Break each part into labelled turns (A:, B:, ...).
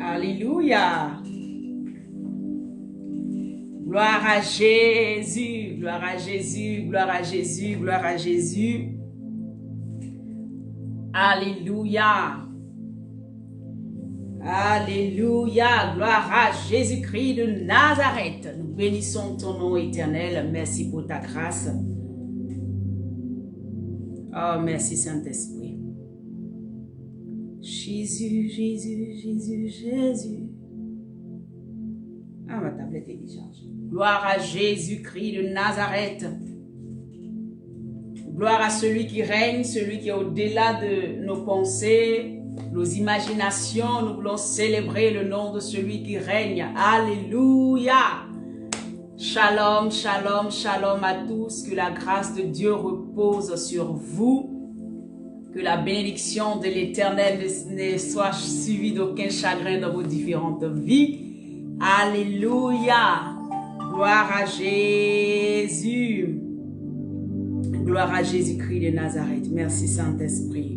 A: Alléluia. Gloire à Jésus, gloire à Jésus, gloire à Jésus, gloire à Jésus. Alléluia. Alléluia, gloire à Jésus-Christ de Nazareth. Nous bénissons ton nom éternel. Merci pour ta grâce. Oh, merci Saint-Esprit. Jésus, Jésus, Jésus, Jésus. Ah, ma tablette est déchargée. Gloire à Jésus-Christ de Nazareth. Gloire à celui qui règne, celui qui est au-delà de nos pensées, nos imaginations. Nous voulons célébrer le nom de celui qui règne. Alléluia. Shalom, shalom, shalom à tous. Que la grâce de Dieu repose sur vous. Que la bénédiction de l'Éternel ne soit suivie d'aucun chagrin dans vos différentes vies. Alléluia. Gloire à Jésus. Gloire à Jésus-Christ de Nazareth. Merci Saint-Esprit.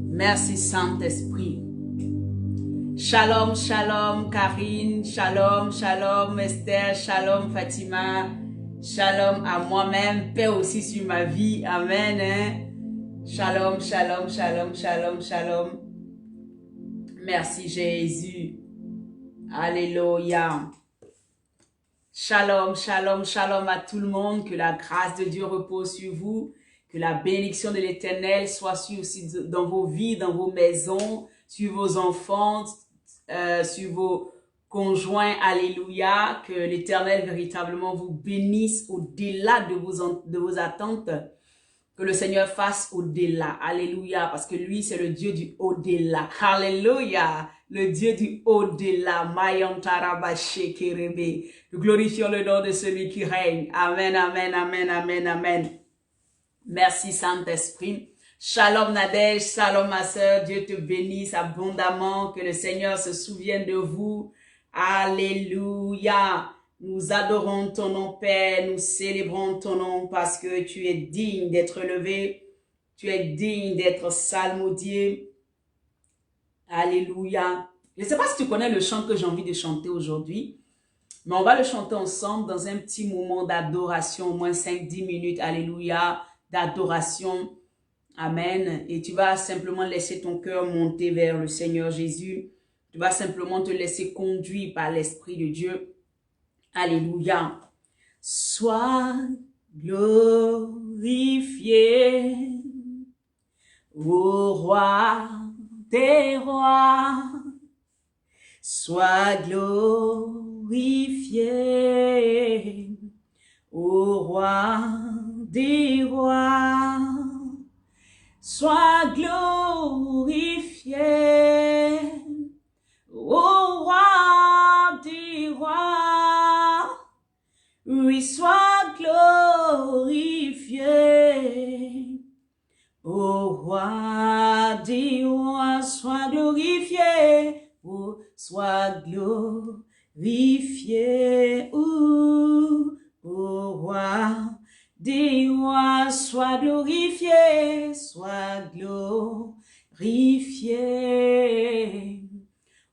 A: Merci Saint-Esprit. Shalom, shalom Karine. Shalom, shalom Esther. Shalom Fatima. Shalom à moi-même. Paix aussi sur ma vie. Amen. Shalom, shalom, shalom, shalom, shalom. Merci Jésus. Alléluia. Shalom, shalom, shalom à tout le monde. Que la grâce de Dieu repose sur vous. Que la bénédiction de l'Éternel soit aussi dans vos vies, dans vos maisons, sur vos enfants, sur vos conjoints. Alléluia. Que l'Éternel véritablement vous bénisse au-delà de vos attentes. Que le Seigneur fasse au-delà. Alléluia. Parce que lui, c'est le Dieu du au-delà. Alléluia. Le Dieu du au-delà. Nous glorifions le nom de celui qui règne. Amen, amen, amen, amen, amen. Merci Saint-Esprit. Shalom Nadège, shalom ma sœur. Dieu te bénisse abondamment. Que le Seigneur se souvienne de vous. Alléluia. Nous adorons ton nom, Père, nous célébrons ton nom parce que tu es digne d'être élevé, tu es digne d'être salmodié. Alléluia. Je ne sais pas si tu connais le chant que j'ai envie de chanter aujourd'hui, mais on va le chanter ensemble dans un petit moment d'adoration, au moins 5-10 minutes, alléluia, d'adoration. Amen. Et tu vas simplement laisser ton cœur monter vers le Seigneur Jésus. Tu vas simplement te laisser conduire par l'Esprit de Dieu. Alléluia. Sois glorifié, ô roi des rois. Sois glorifié, ô roi des rois. Sois glorifié, ô roi des rois. Oui, sois glorifié, ô roi des rois, sois glorifié, ô, sois glorifié, ô roi des rois, sois glorifié,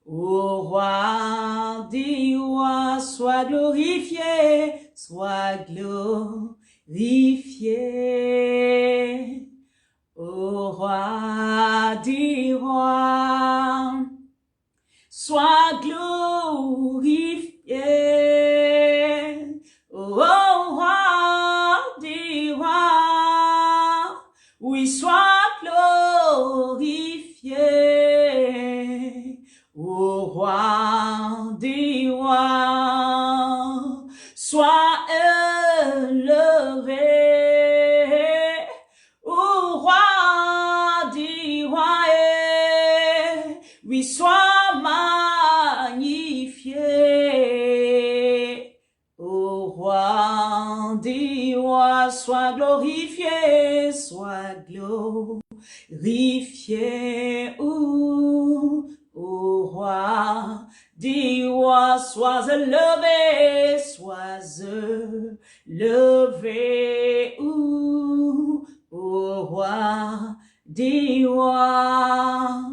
A: ô roi des rois, sois glorifié, sois glorifié, ô roi des rois, sois glorifié, ô roi des rois, oui, sois glorifié, ô roi des rois, sois élevé, ô roi des rois, oui, sois magnifié, ô roi des rois, sois glorifié, ô roi des rois, sois élevé, ô roi des rois.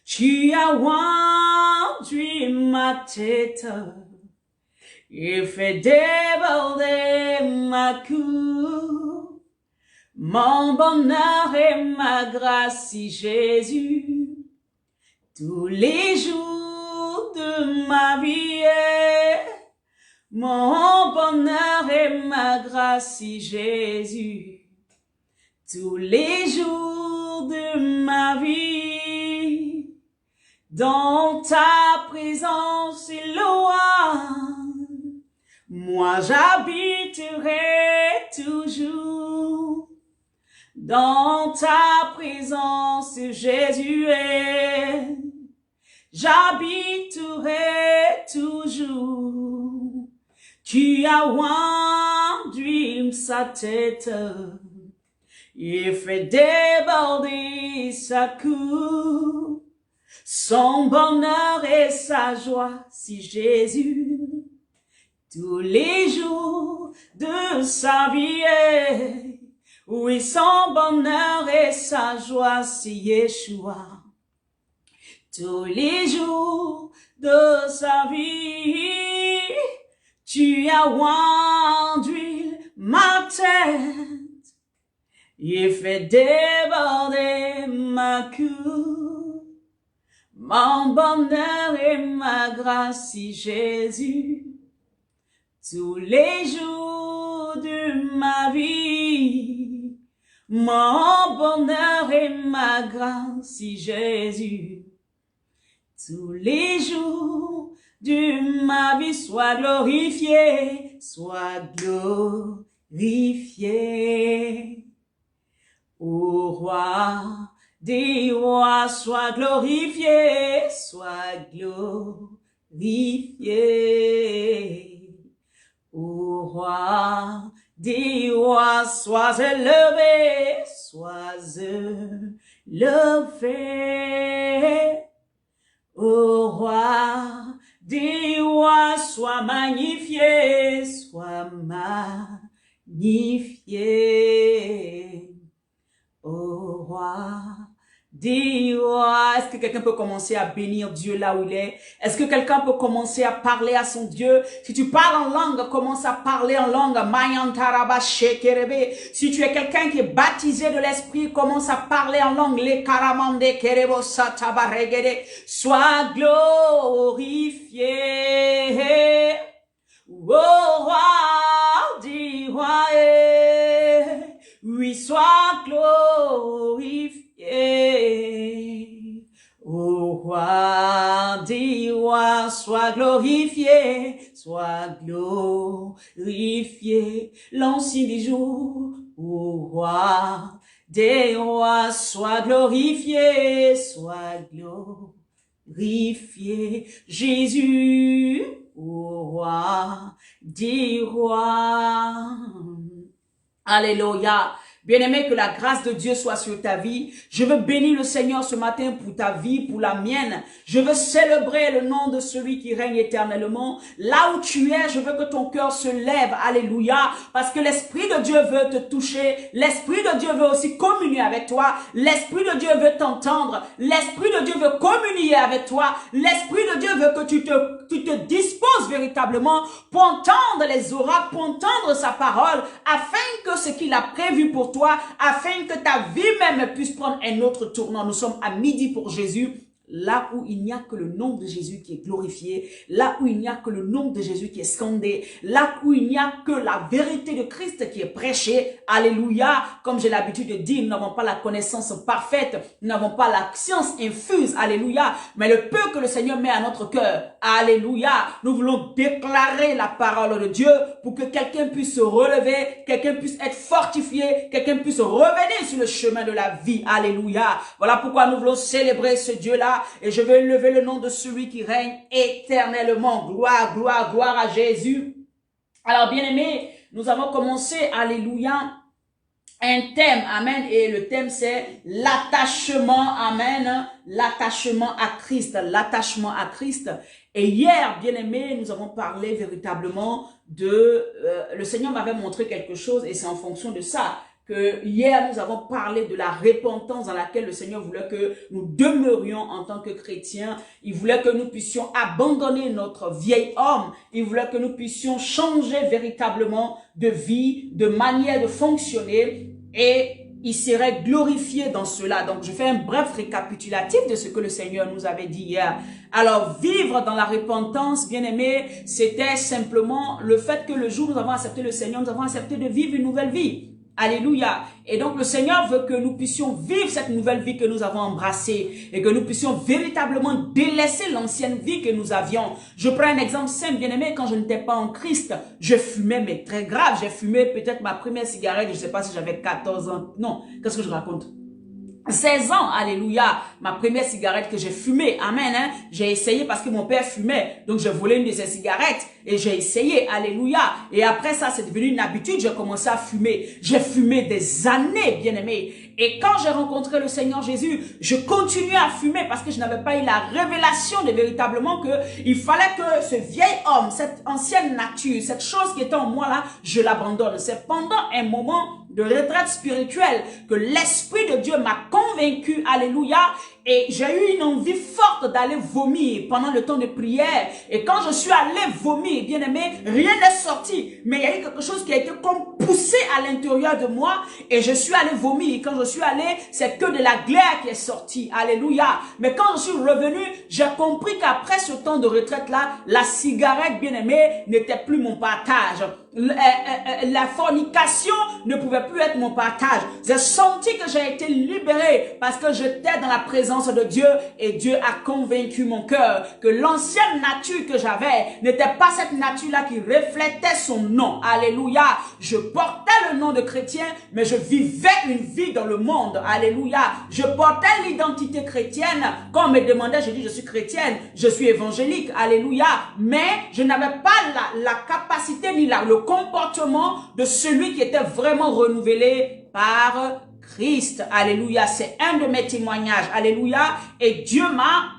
A: Tu as rendu ma tête et fait déborder ma cour. Mon bonheur et ma grâce, si Jésus, tous les jours de ma vie. Mon bonheur et ma grâce, si Jésus, tous les jours de ma vie. Dans ta présence et loi, moi j'habiterai toujours. Dans ta présence, Jésus est, j'habiterai toujours. Tu as rendu sa tête et fait déborder sa cour. Son bonheur et sa joie, si Jésus, tous les jours de sa vie. Oui, son bonheur et sa joie, si Yeshua, tous les jours de sa vie. Tu as rendu ma tête et fait déborder ma cour. Mon bonheur et ma grâce, si Jésus, tous les jours de ma vie. Mon bonheur et ma grâce, si Jésus, tous les jours de ma vie. Sois glorifié, sois glorifié. Ô roi des rois, sois glorifié, sois glorifié. Ô roi des rois, sois élevé, sois élevé. Ô roi des rois, sois magnifié, sois magnifié. Ô roi des rois. Est-ce que quelqu'un peut commencer à bénir Dieu là où il est? Est-ce que quelqu'un peut commencer à parler à son Dieu? Si tu parles en langue, commence à parler en langue. Si tu es quelqu'un qui est baptisé de l'esprit, commence à parler en langue. Sois glorifié, ô roi des rois. Oui, sois glorifié, ô roi des rois, sois glorifié, sois glorifié, l'ancien des jours, ô roi des rois, sois glorifié, sois glorifié, Jésus, ô roi des rois. Alléluia. Bien-aimé, que la grâce de Dieu soit sur ta vie. Je veux bénir le Seigneur ce matin pour ta vie, pour la mienne. Je veux célébrer le nom de celui qui règne éternellement. Là où tu es, je veux que ton cœur se lève. Alléluia. Parce que l'Esprit de Dieu veut te toucher. L'Esprit de Dieu veut aussi communier avec toi. L'Esprit de Dieu veut t'entendre. L'Esprit de Dieu veut communier avec toi. L'Esprit de Dieu veut que tu te disposes véritablement pour entendre les oracles, pour entendre sa parole, afin que ce qu'il a prévu pour toi, afin que ta vie même puisse prendre un autre tournant. Nous sommes à midi pour Jésus. Là où il n'y a que le nom de Jésus qui est glorifié, là où il n'y a que le nom de Jésus qui est scandé, là où il n'y a que la vérité de Christ qui est prêchée, alléluia, comme j'ai l'habitude de dire, nous n'avons pas la connaissance parfaite, nous n'avons pas la science infuse, alléluia, mais le peu que le Seigneur met à notre cœur, alléluia, nous voulons déclarer la parole de Dieu pour que quelqu'un puisse se relever, quelqu'un puisse être fortifié, quelqu'un puisse revenir sur le chemin de la vie, alléluia. Voilà pourquoi nous voulons célébrer ce Dieu-là. Et je vais lever le nom de celui qui règne éternellement. Gloire, gloire, gloire à Jésus. Alors, bien-aimés, nous avons commencé, alléluia, un thème, amen, et le thème c'est l'attachement, amen, l'attachement à Christ, l'attachement à Christ. Et hier, bien-aimés, nous avons parlé véritablement de, le Seigneur m'avait montré quelque chose et c'est en fonction de ça que hier nous avons parlé de la repentance dans laquelle le Seigneur voulait que nous demeurions en tant que chrétiens. Il voulait que nous puissions abandonner notre vieil homme. Il voulait que nous puissions changer véritablement de vie, de manière de fonctionner, et il serait glorifié dans cela. Donc, je fais un bref récapitulatif de ce que le Seigneur nous avait dit hier. Alors, vivre dans la repentance, bien-aimés, c'était simplement le fait que le jour où nous avons accepté le Seigneur, nous avons accepté de vivre une nouvelle vie. Alléluia. Et donc le Seigneur veut que nous puissions vivre cette nouvelle vie que nous avons embrassée et que nous puissions véritablement délaisser l'ancienne vie que nous avions. Je prends un exemple simple, bien-aimé. Quand je n'étais pas en Christ, je fumais, mais très grave. J'ai fumé peut-être ma première cigarette, je ne sais pas si j'avais 14 ans. Non, qu'est-ce que je raconte? 16 ans, alléluia, ma première cigarette que j'ai fumée, amen, hein. J'ai essayé parce que mon père fumait, donc j'ai volé une de ses cigarettes et j'ai essayé, alléluia. Et après ça, c'est devenu une habitude, j'ai commencé à fumer. J'ai fumé des années, bien aimé. Et quand j'ai rencontré le Seigneur Jésus, je continuais à fumer parce que je n'avais pas eu la révélation de véritablement que il fallait que ce vieil homme, cette ancienne nature, cette chose qui était en moi là, je l'abandonne. C'est pendant un moment de retraite spirituelle que l'Esprit de Dieu m'a convaincu, alléluia, et j'ai eu une envie forte d'aller vomir pendant le temps de prière. Et quand je suis allé vomir, bien aimé, rien n'est sorti, mais il y a eu quelque chose qui a été comme poussé à l'intérieur de moi et je suis allé vomir. Quand je suis allé, c'est que de la glaire qui est sortie, alléluia. Mais quand je suis revenu, j'ai compris qu'après ce temps de retraite-là, la cigarette, bien aimé, n'était plus mon partage. La fornication ne pouvait plus être mon partage. J'ai senti que j'ai été libéré parce que j'étais dans la présence de Dieu et Dieu a convaincu mon cœur que l'ancienne nature que j'avais n'était pas cette nature-là qui reflétait son nom. Alléluia. Je portais le nom de chrétien, mais je vivais une vie dans le monde. Alléluia. Je portais l'identité chrétienne. Quand on me demandait, je dis je suis chrétienne, je suis évangélique. Alléluia. Mais je n'avais pas la capacité ni le comportement de celui qui était vraiment renouvelé par Christ. Alléluia. C'est un de mes témoignages. Alléluia. Et Dieu m'a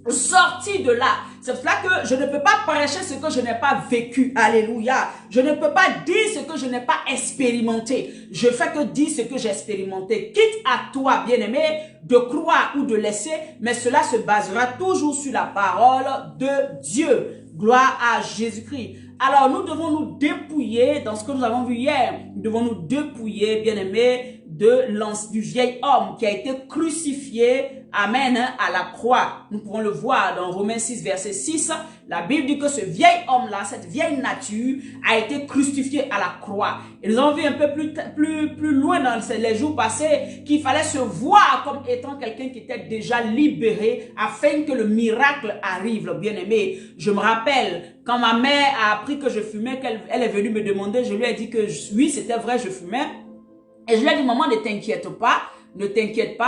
A: sorti de là. C'est pour cela que je ne peux pas prêcher ce que je n'ai pas vécu. Alléluia. Je ne peux pas dire ce que je n'ai pas expérimenté. Je fais que dire ce que j'ai expérimenté. Quitte à toi, bien-aimé, de croire ou de laisser, mais cela se basera toujours sur la parole de Dieu. Gloire à Jésus-Christ. Alors, nous devons nous dépouiller, dans ce que nous avons vu hier, nous devons nous dépouiller, bien-aimés, du vieil homme qui a été crucifié, amen, à la croix. Nous pouvons le voir dans Romains 6, verset 6. La Bible dit que ce vieil homme-là, cette vieille nature, a été crucifié à la croix. Et nous avons vu un peu plus loin dans les jours passés qu'il fallait se voir comme étant quelqu'un qui était déjà libéré afin que le miracle arrive, bien-aimé. Je me rappelle, quand ma mère a appris que je fumais, qu'elle est venue me demander, je lui ai dit que oui, c'était vrai, je fumais. Et je lui ai dit, maman, ne t'inquiète pas,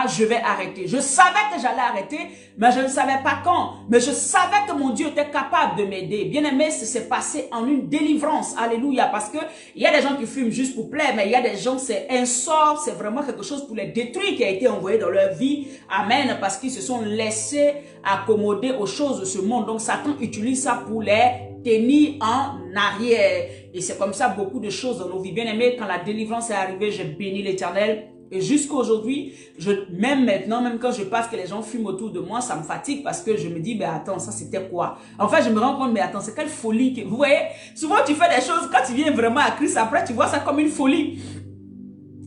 A: je vais arrêter. Je savais que j'allais arrêter, mais je ne savais pas quand. Mais je savais que mon Dieu était capable de m'aider. Bien aimé, c'est passé en une délivrance. Alléluia. Parce que il y a des gens qui fument juste pour plaire, mais il y a des gens, c'est un sort, c'est vraiment quelque chose pour les détruire qui a été envoyé dans leur vie. Amen. Parce qu'ils se sont laissés accommoder aux choses de ce monde. Donc Satan utilise ça pour les tenir en arrière. Et c'est comme ça beaucoup de choses dans nos vies. Bien aimés, quand la délivrance est arrivée, j'ai béni l'Éternel. Et jusqu'à aujourd'hui, même maintenant, même quand je passe que les gens fument autour de moi, ça me fatigue parce que je me dis, mais attends, ça c'était quoi? En fait, je me rends compte, mais attends, c'est quelle folie que... Vous voyez, souvent tu fais des choses, quand tu viens vraiment à Christ, après tu vois ça comme une folie.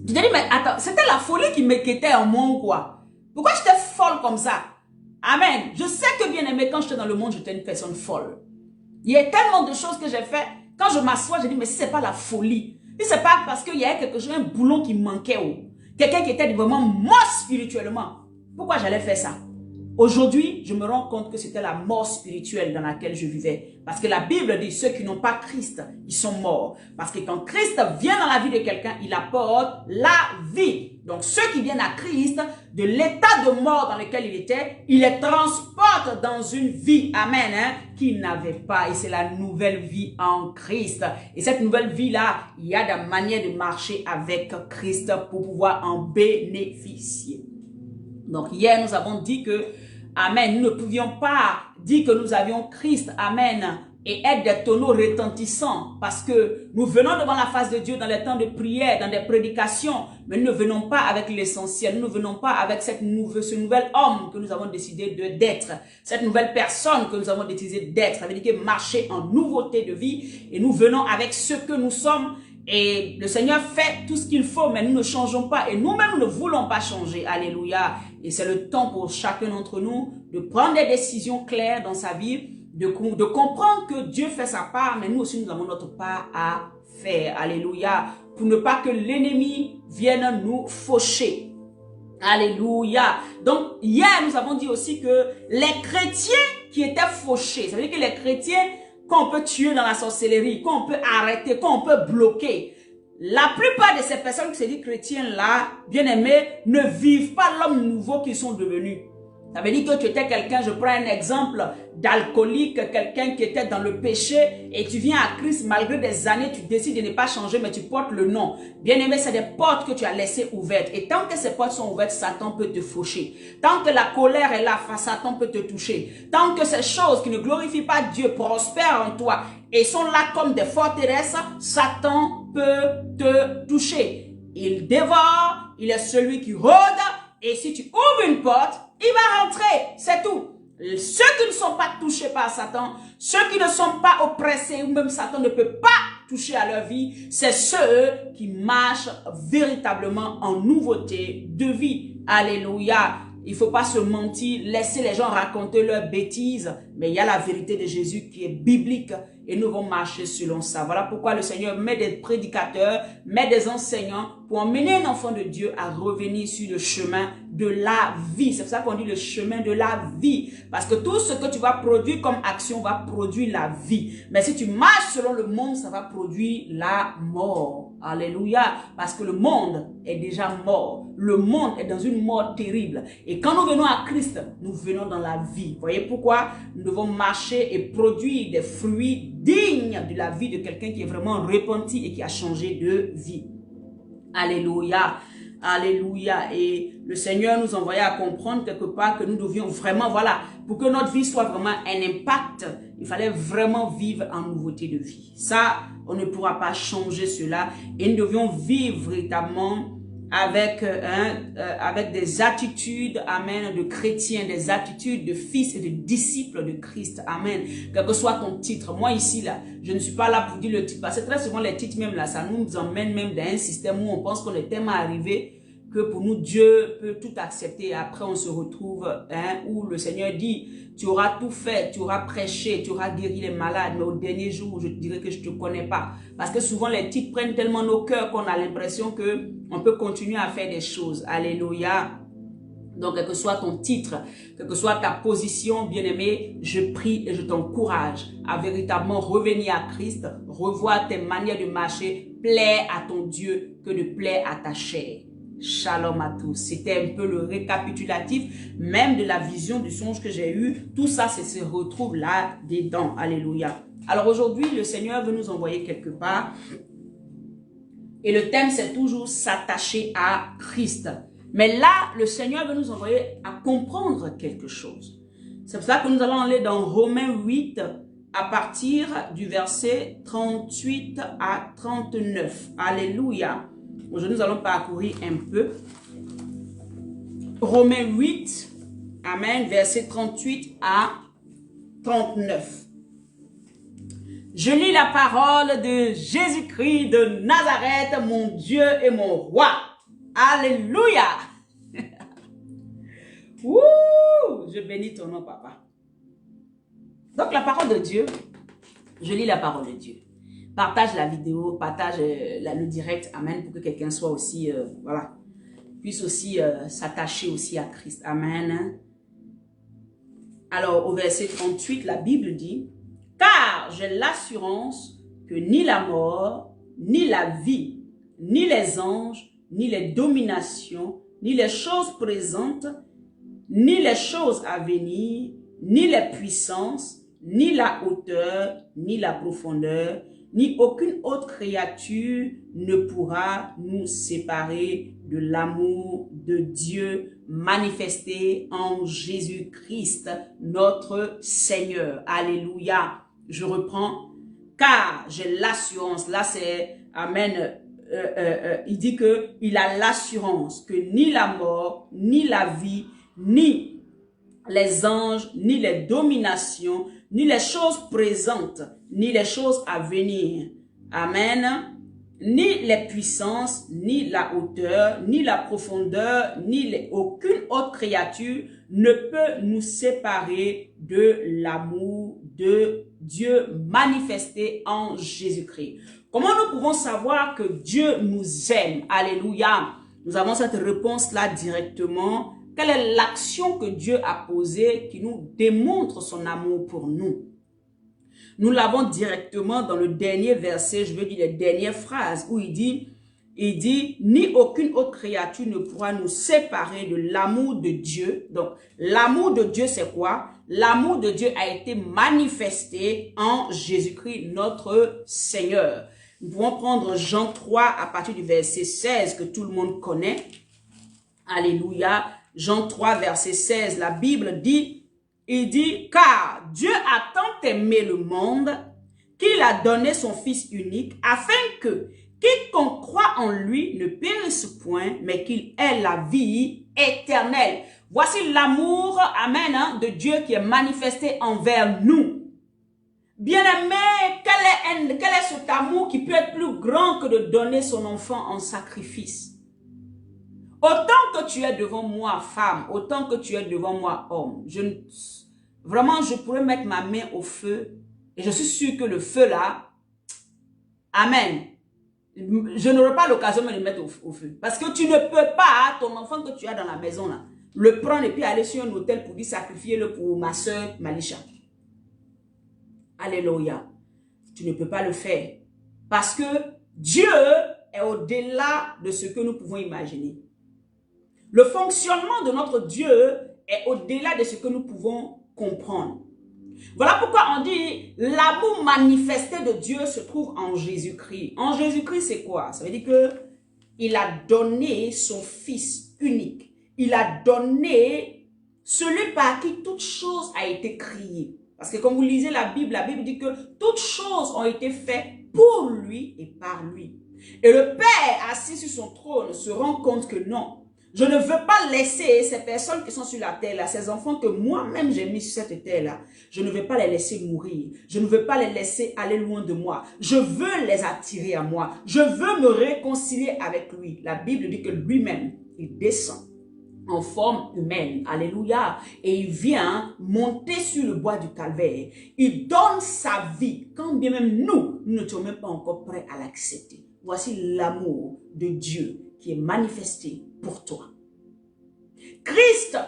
A: Tu te dis, mais attends, c'était la folie qui était en moi ou quoi? Pourquoi j'étais folle comme ça? Amen. Je sais que bien aimé, quand j'étais dans le monde, j'étais une personne folle. Il y a tellement de choses que j'ai fait. Quand je m'assois, je dis, mais si c'est pas la folie, si c'est pas parce qu'il y a quelque chose, un boulon qui manquait, ou quelqu'un qui était vraiment mort spirituellement, pourquoi j'allais faire ça? Aujourd'hui, je me rends compte que c'était la mort spirituelle dans laquelle je vivais. Parce que la Bible dit, ceux qui n'ont pas Christ, ils sont morts. Parce que quand Christ vient dans la vie de quelqu'un, il apporte la vie. Donc ceux qui viennent à Christ, de l'état de mort dans lequel il était, il les transporte dans une vie, amen, hein, qu'il n'avait pas. Et c'est la nouvelle vie en Christ. Et cette nouvelle vie-là, il y a des manières de marcher avec Christ pour pouvoir en bénéficier. Donc hier, nous avons dit que, amen, nous ne pouvions pas dire que nous avions Christ, amen, et être des tonneaux retentissants parce que nous venons devant la face de Dieu dans les temps de prière, dans des prédications, mais nous ne venons pas avec l'essentiel, nous ne venons pas avec ce nouvel homme que nous avons décidé d'être, cette nouvelle personne que nous avons décidé d'être. Ça veut dire que marcher en nouveauté de vie et nous venons avec ce que nous sommes et le Seigneur fait tout ce qu'il faut, mais nous ne changeons pas et nous-mêmes nous ne voulons pas changer. Alléluia. Et c'est le temps pour chacun d'entre nous de prendre des décisions claires dans sa vie, de comprendre que Dieu fait sa part, mais nous aussi nous avons notre part à faire. Alléluia. Pour ne pas que l'ennemi vienne nous faucher. Alléluia. Donc, hier, nous avons dit aussi que les chrétiens qui étaient fauchés, ça veut dire que les chrétiens qu'on peut tuer dans la sorcellerie, qu'on peut arrêter, qu'on peut bloquer, la plupart de ces personnes qui se disent chrétiens-là, bien-aimés, ne vivent pas l'homme nouveau qu'ils sont devenus. Ça veut dire que tu étais quelqu'un, je prends un exemple d'alcoolique, quelqu'un qui était dans le péché et tu viens à Christ malgré des années, tu décides de ne pas changer mais tu portes le nom. Bien-aimé, c'est des portes que tu as laissées ouvertes et tant que ces portes sont ouvertes, Satan peut te faucher. Tant que la colère est là, Satan peut te toucher. Tant que ces choses qui ne glorifient pas Dieu prospèrent en toi et sont là comme des forteresses, Satan peut te toucher. Il dévore, il est celui qui rôde et si tu ouvres une porte, il va rentrer, c'est tout. Ceux qui ne sont pas touchés par Satan, ceux qui ne sont pas oppressés, ou même Satan ne peut pas toucher à leur vie, c'est ceux qui marchent véritablement en nouveauté de vie. Alléluia. Il ne faut pas se mentir, laisser les gens raconter leurs bêtises, mais il y a la vérité de Jésus qui est biblique et nous devons marcher selon ça. Voilà pourquoi le Seigneur met des prédicateurs, met des enseignants pour emmener un enfant de Dieu à revenir sur le chemin de la vie. C'est pour ça qu'on dit le chemin de la vie. Parce que tout ce que tu vas produire comme action va produire la vie. Mais si tu marches selon le monde, ça va produire la mort. Alléluia. Parce que le monde est déjà mort. Le monde est dans une mort terrible. Et quand nous venons à Christ, nous venons dans la vie. Vous voyez pourquoi nous devons marcher et produire des fruits dignes de la vie de quelqu'un qui est vraiment repenti et qui a changé de vie. Alléluia. Alléluia. Et le Seigneur nous envoyait à comprendre quelque part que nous devions vraiment, voilà, pour que notre vie soit vraiment un impact, il fallait vraiment vivre en nouveauté de vie. Ça, on ne pourra pas changer cela. Et nous devions vivre véritablement avec des attitudes, amen, de chrétiens, des attitudes de fils et de disciples de Christ, amen. Quel que soit ton titre, moi ici, là, je ne suis pas là pour dire le titre, parce que très souvent les titres même là, ça nous emmène même dans un système où on pense qu'on est tellement arrivé que pour nous, Dieu peut tout accepter. Et après, on se retrouve, où le Seigneur dit, tu auras tout fait, tu auras prêché, tu auras guéri les malades, mais au dernier jour, je te dirai que je ne te connais pas. Parce que souvent, les titres prennent tellement nos cœurs qu'on a l'impression que on peut continuer à faire des choses. Alléluia. Donc, quel que soit ton titre, quelle que soit ta position, bien-aimé, je prie et je t'encourage à véritablement revenir à Christ, revoir tes manières de marcher, plaire à ton Dieu que de plaire à ta chair. Shalom à tous. C'était un peu le récapitulatif même de la vision du songe que j'ai eu. Tout ça, se retrouve là-dedans. Alléluia. Alors aujourd'hui, le Seigneur veut nous envoyer quelque part. Et le thème, c'est toujours s'attacher à Christ. Mais là, le Seigneur veut nous envoyer à comprendre quelque chose. C'est pour ça que nous allons aller dans Romains 8 à partir du verset 38 à 39. Alléluia. Aujourd'hui, nous allons parcourir un peu. Romains 8, amen, verset 38 à 39. Je lis la parole de Jésus-Christ de Nazareth, mon Dieu et mon roi. Alléluia. Ouh, je bénis ton nom, papa. Donc, la parole de Dieu, je lis la parole de Dieu. Partage la vidéo, partage le direct, amen, pour que quelqu'un soit aussi, voilà, puisse aussi s'attacher aussi à Christ, amen. Alors, au verset 38, la Bible dit, « Car j'ai l'assurance que ni la mort, ni la vie, ni les anges, ni les dominations, ni les choses présentes, ni les choses à venir, ni les puissances, ni la hauteur, ni la profondeur, ni aucune autre créature ne pourra nous séparer de l'amour de Dieu manifesté en Jésus-Christ, notre Seigneur. » Alléluia. Je reprends. Car j'ai l'assurance, là c'est, amen, il dit que il a l'assurance que ni la mort, ni la vie, ni les anges, ni les dominations, ni les choses présentes, ni les choses à venir. Amen. Ni les puissances, ni la hauteur, ni la profondeur, ni aucune autre créature ne peut nous séparer de l'amour de Dieu manifesté en Jésus-Christ. Comment nous pouvons savoir que Dieu nous aime? Alléluia. Nous avons cette réponse-là directement. Quelle est l'action que Dieu a posée qui nous démontre son amour pour nous? Nous l'avons directement dans le dernier verset, je veux dire les dernières phrases, où il dit, ni aucune autre créature ne pourra nous séparer de l'amour de Dieu. Donc, l'amour de Dieu, c'est quoi? L'amour de Dieu a été manifesté en Jésus-Christ, notre Seigneur. Nous pouvons prendre Jean 3 à partir du verset 16 que tout le monde connaît. Alléluia. Jean 3, verset 16, la Bible dit, il dit, car Dieu a tant aimé le monde qu'il a donné son Fils unique afin que quiconque croit en lui ne périsse point, mais qu'il ait la vie éternelle. Voici l'amour, amen, hein, de Dieu qui est manifesté envers nous. Bien-aimé, quel est cet amour qui peut être plus grand que de donner son enfant en sacrifice? Autant que tu es devant moi, femme, autant que tu es devant moi, homme, vraiment, je pourrais mettre ma main au feu et je suis sûr que le feu là, amen, je n'aurai pas l'occasion de le mettre au feu. Parce que tu ne peux pas, ton enfant que tu as dans la maison là, le prendre et puis aller sur un hôtel pour dire sacrifier-le pour ma soeur Malisha. Alléluia. Tu ne peux pas le faire. Parce que Dieu est au-delà de ce que nous pouvons imaginer. Le fonctionnement de notre Dieu est au-delà de ce que nous pouvons comprendre. Voilà pourquoi on dit l'amour manifesté de Dieu se trouve en Jésus-Christ. En Jésus-Christ, c'est quoi? Ça veut dire que il a donné son Fils unique. Il a donné celui par qui toute chose a été créée. Parce que comme vous lisez la Bible dit que toutes choses ont été faites pour lui et par lui. Et le Père assis sur son trône se rend compte que non. Je ne veux pas laisser ces personnes qui sont sur la terre, là, ces enfants que moi-même j'ai mis sur cette terre-là. Je ne veux pas les laisser mourir. Je ne veux pas les laisser aller loin de moi. Je veux les attirer à moi. Je veux me réconcilier avec lui. La Bible dit que lui-même, il descend en forme humaine. Alléluia. Et il vient monter sur le bois du calvaire. Il donne sa vie, quand bien même nous ne sommes même pas encore prêts à l'accepter. Voici l'amour de Dieu qui est manifesté pour toi. Christ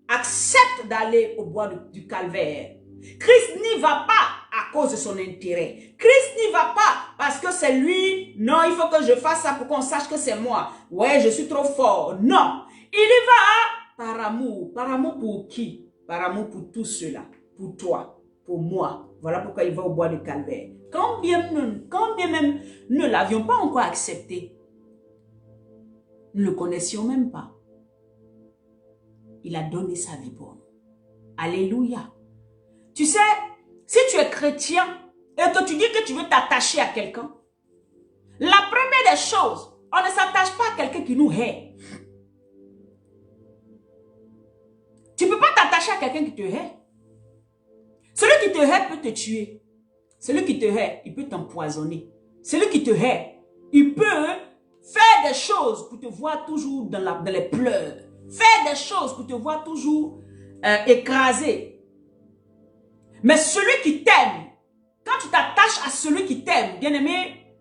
A: accepte d'aller au bois du calvaire. Christ n'y va pas à cause de son intérêt. Christ n'y va pas parce que c'est lui. Non, il faut que je fasse ça pour qu'on sache que c'est moi. Ouais, je suis trop fort. Non, il y va par amour. Par amour pour qui? Par amour pour tout cela. Pour toi, pour moi. Voilà pourquoi il va au bois du calvaire. Quand bien même nous ne l'avions pas encore accepté, nous ne le connaissions même pas. Il a donné sa vie pour nous. Alléluia. Tu sais, si tu es chrétien et que tu dis que tu veux t'attacher à quelqu'un, la première des choses, on ne s'attache pas à quelqu'un qui nous hait. Tu ne peux pas t'attacher à quelqu'un qui te hait. Celui qui te hait peut te tuer. Celui qui te hait, il peut t'empoisonner. Celui qui te hait, il peut faire des choses pour te voir toujours dans les pleurs. Faire des choses pour te voir toujours écrasé. Mais celui qui t'aime, quand tu t'attaches à celui qui t'aime, bien-aimé,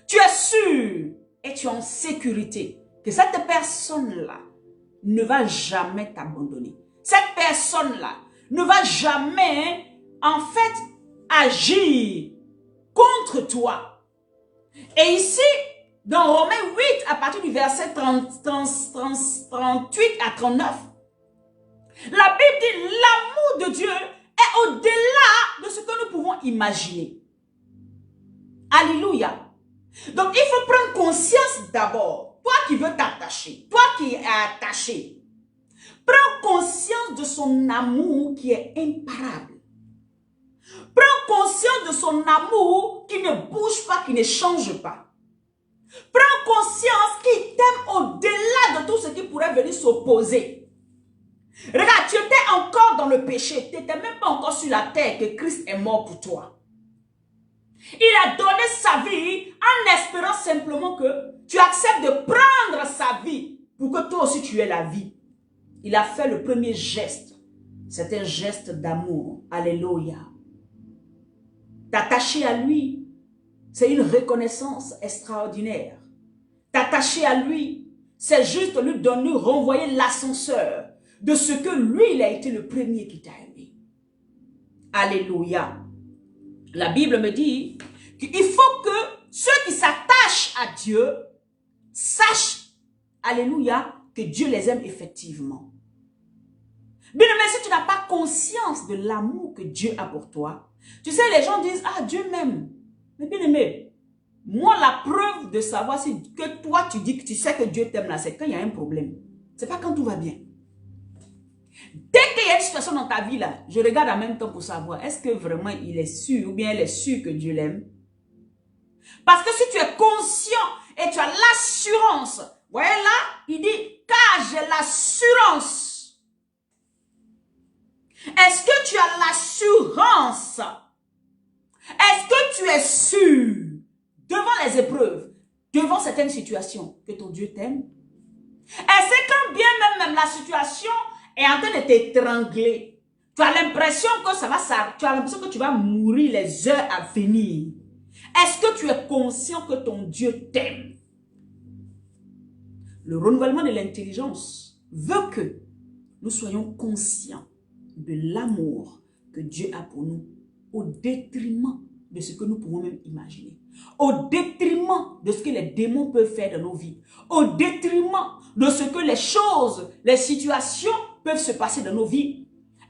A: tu es sûr et tu es en sécurité que cette personne-là ne va jamais t'abandonner. Cette personne-là ne va jamais, en fait, agir contre toi. Et ici, dans Romains 8, à partir du verset 38 à 39, la Bible dit l'amour de Dieu est au-delà de ce que nous pouvons imaginer. Alléluia. Donc, il faut prendre conscience d'abord. Toi qui veux t'attacher, toi qui es attaché, prends conscience de son amour qui est imparable. Prends conscience de son amour qui ne bouge pas, qui ne change pas. Prends conscience qu'il t'aime au-delà de tout ce qui pourrait venir s'opposer. Regarde, tu étais encore dans le péché. Tu n'étais même pas encore sur la terre que Christ est mort pour toi. Il a donné sa vie en espérant simplement que tu acceptes de prendre sa vie pour que toi aussi tu aies la vie. Il a fait le premier geste. C'est un geste d'amour. Alléluia. T'attacher à lui, c'est une reconnaissance extraordinaire. T'attacher à lui, c'est juste lui donner, renvoyer l'ascenseur de ce que lui, il a été le premier qui t'a aimé. Alléluia. La Bible me dit qu'il faut que ceux qui s'attachent à Dieu sachent, alléluia, que Dieu les aime effectivement. Bien aimé, si tu n'as pas conscience de l'amour que Dieu a pour toi, tu sais, les gens disent, ah, Dieu m'aime. Mais bien aimé, moi, la preuve de savoir si que toi, tu dis que tu sais que Dieu t'aime là, c'est quand il y a un problème. C'est pas quand tout va bien. Dès qu'il y a une situation dans ta vie là, je regarde en même temps pour savoir, est-ce que vraiment il est sûr ou bien elle est sûre que Dieu l'aime? Parce que si tu es conscient et tu as l'assurance, voyez là, il dit, car j'ai l'assurance. Est-ce que tu as l'assurance? Est-ce que tu es sûr devant les épreuves, devant certaines situations, que ton Dieu t'aime? Est-ce que quand bien même la situation est en train de t'étrangler, tu as l'impression que ça va s'arrêter, tu as l'impression que tu vas mourir les heures à venir? Est-ce que tu es conscient que ton Dieu t'aime? Le renouvellement de l'intelligence veut que nous soyons conscients de l'amour que Dieu a pour nous, au détriment de ce que nous pouvons même imaginer, au détriment de ce que les démons peuvent faire dans nos vies, au détriment de ce que les choses, les situations peuvent se passer dans nos vies.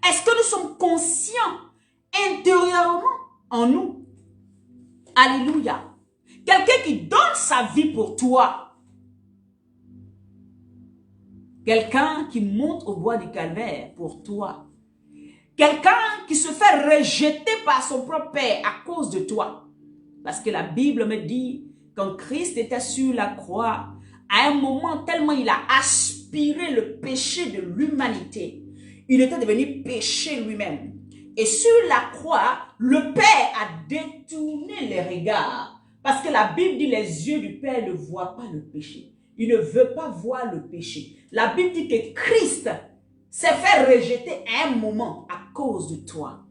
A: Est-ce que nous sommes conscients intérieurement en nous? Alléluia. Quelqu'un qui donne sa vie pour toi. Quelqu'un qui monte au bois du calvaire pour toi. Quelqu'un qui se fait rejeter par son propre père à cause de toi. Parce que la Bible me dit, quand Christ était sur la croix, à un moment tellement il a aspiré le péché de l'humanité, il était devenu péché lui-même. Et sur la croix, le Père a détourné les regards. Parce que la Bible dit, les yeux du Père ne voient pas le péché. Il ne veut pas voir le péché. La Bible dit que Christ s'est fait rejeter à un moment à cause de toi.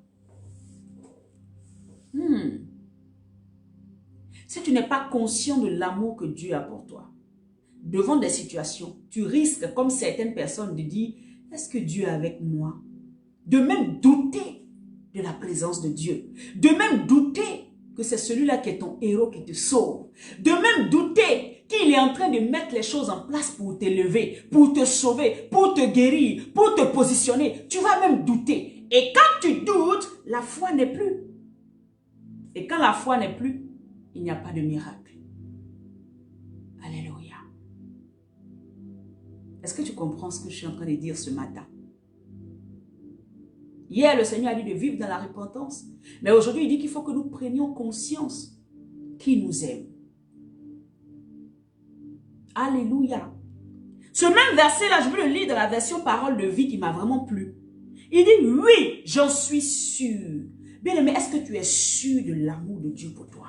A: Si tu n'es pas conscient de l'amour que Dieu a pour toi, devant des situations, tu risques, comme certaines personnes, de dire, est-ce que Dieu est avec moi? De même douter de la présence de Dieu. De même douter que c'est celui-là qui est ton héros qui te sauve. De même douter qu'il est en train de mettre les choses en place pour t'élever, pour te sauver, pour te guérir, pour te positionner. Tu vas même douter. Et quand tu doutes, la foi n'est plus. Et quand la foi n'est plus, il n'y a pas de miracle. Alléluia. Est-ce que tu comprends ce que je suis en train de dire ce matin? Hier, le Seigneur a dit de vivre dans la repentance. Mais aujourd'hui, il dit qu'il faut que nous prenions conscience qu'il nous aime. Alléluia. Ce même verset-là, je veux le lire dans la version parole de vie qui m'a vraiment plu. Il dit, oui, j'en suis sûr. Bien aimé, est-ce que tu es sûr de l'amour de Dieu pour toi?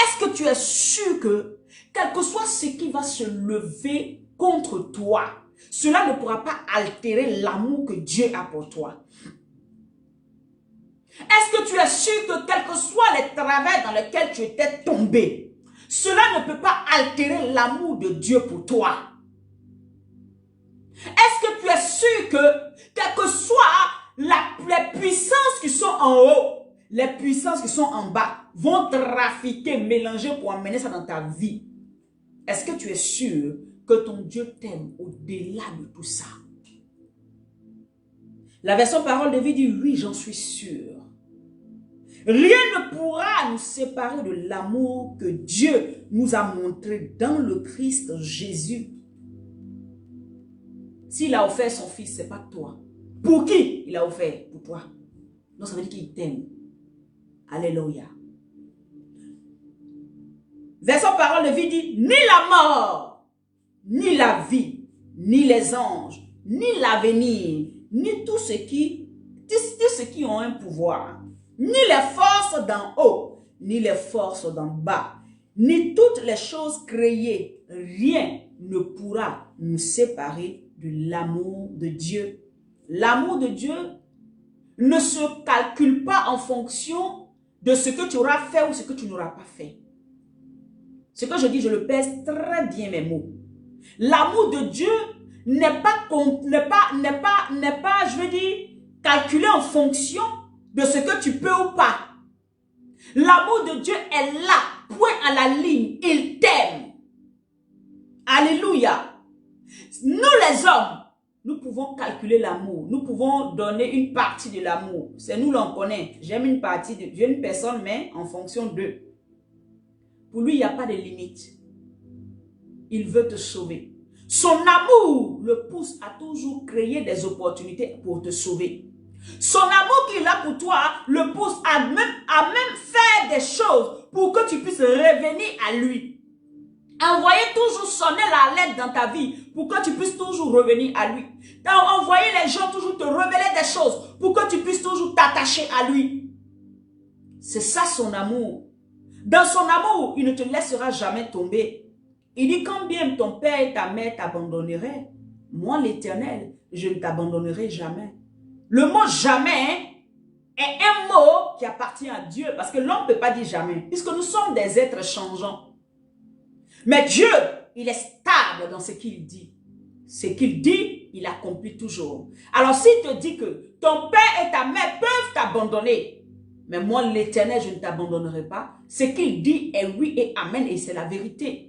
A: Est-ce que tu es sûr que, quel que soit ce qui va se lever contre toi, cela ne pourra pas altérer l'amour que Dieu a pour toi? Est-ce que tu es sûr que quels que soient les travers dans lesquels tu étais tombé, cela ne peut pas altérer l'amour de Dieu pour toi? Est-ce que tu es sûr que, quelles que soient les puissances qui sont en haut, les puissances qui sont en bas, vont trafiquer, mélanger pour amener ça dans ta vie? Est-ce que tu es sûr que ton Dieu t'aime au-delà de tout ça? La version parole de vie dit, oui, j'en suis sûr. Rien ne pourra nous séparer de l'amour que Dieu nous a montré dans le Christ Jésus. S'il a offert son fils, ce n'est pas toi. Pour qui il a offert? Pour toi. Donc ça veut dire qu'il t'aime. Alléluia. Verset parole de vie dit, ni la mort, ni la vie, ni les anges, ni l'avenir, ni tout ce qui ont un pouvoir, ni les forces d'en haut, ni les forces d'en bas, ni toutes les choses créées, rien ne pourra nous séparer de l'amour de Dieu. L'amour de Dieu ne se calcule pas en fonction de ce que tu auras fait ou ce que tu n'auras pas fait. Ce que je dis, je le pèse très bien mes mots. L'amour de Dieu n'est pas, je veux dire, calculé en fonction de ce que tu peux ou pas. L'amour de Dieu est là, point à la ligne. Il t'aime. Alléluia. Nous les hommes, nous pouvons calculer l'amour. Nous pouvons donner une partie de l'amour. C'est nous l'on connaît. J'aime une personne, mais en fonction d'eux. Pour lui, il n'y a pas de limite. Il veut te sauver. Son amour le pousse à toujours créer des opportunités pour te sauver. Son amour qu'il a pour toi le pousse à même faire des choses pour que tu puisses revenir à lui. Envoyer toujours sonner la lettre dans ta vie pour que tu puisses toujours revenir à lui. Envoyer les gens toujours te révéler des choses pour que tu puisses toujours t'attacher à lui. C'est ça son amour. Dans son amour, il ne te laissera jamais tomber. Il dit, quand bien ton père et ta mère t'abandonneraient, moi l'Éternel, je ne t'abandonnerai jamais. Le mot jamais est un mot qui appartient à Dieu, parce que l'homme ne peut pas dire jamais, puisque nous sommes des êtres changeants. Mais Dieu, il est stable dans ce qu'il dit. Ce qu'il dit, il accomplit toujours. Alors s'il te dit que ton père et ta mère peuvent t'abandonner, mais moi, l'Éternel, je ne t'abandonnerai pas. Ce qu'il dit est oui et amen et c'est la vérité.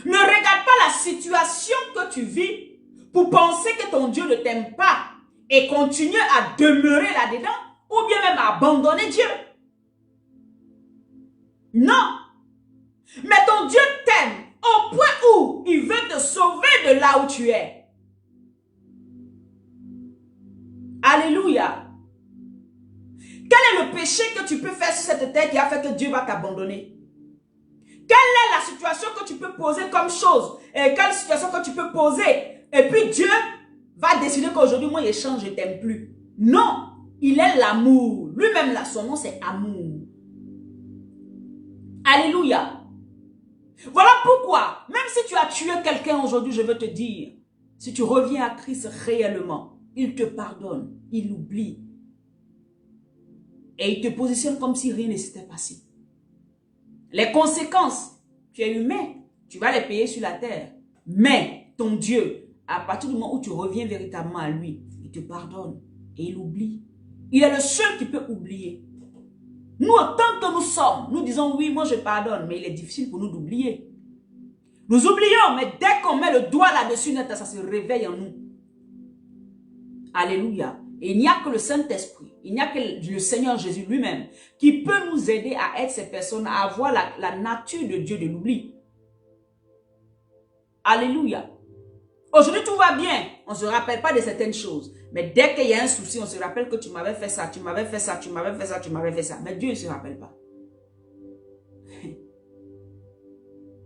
A: Ne regarde pas la situation que tu vis pour penser que ton Dieu ne t'aime pas et continue à demeurer là-dedans ou bien même à abandonner Dieu. Non. Mais ton Dieu t'aime au point où il veut te sauver de là où tu es. Alléluia. Quel est le péché que tu peux faire sur cette terre qui a fait que Dieu va t'abandonner? Quelle est la situation que tu peux poser comme chose? Et quelle situation que tu peux poser? Et puis Dieu va décider qu'aujourd'hui, moi, il change, je ne t'aime plus. Non, il est l'amour. Lui-même, là, son nom, c'est amour. Alléluia. Voilà pourquoi, même si tu as tué quelqu'un aujourd'hui, je veux te dire, si tu reviens à Christ réellement, il te pardonne, il oublie. Et il te positionne comme si rien ne s'était passé. Les conséquences, tu es humain, tu vas les payer sur la terre. Mais ton Dieu, à partir du moment où tu reviens véritablement à lui, il te pardonne et il oublie. Il est le seul qui peut oublier. Nous, autant que nous sommes, nous disons oui, moi je pardonne, mais il est difficile pour nous d'oublier. Nous oublions, mais dès qu'on met le doigt là-dessus, ça se réveille en nous. Alléluia. Et il n'y a que le Saint-Esprit, il n'y a que le Seigneur Jésus lui-même qui peut nous aider à être ces personnes, à avoir la nature de Dieu de l'oubli. Alléluia. Aujourd'hui, tout va bien. On ne se rappelle pas de certaines choses. Mais dès qu'il y a un souci, on se rappelle que tu m'avais fait ça, tu m'avais fait ça, tu m'avais fait ça, tu m'avais fait ça. Mais Dieu ne se rappelle pas.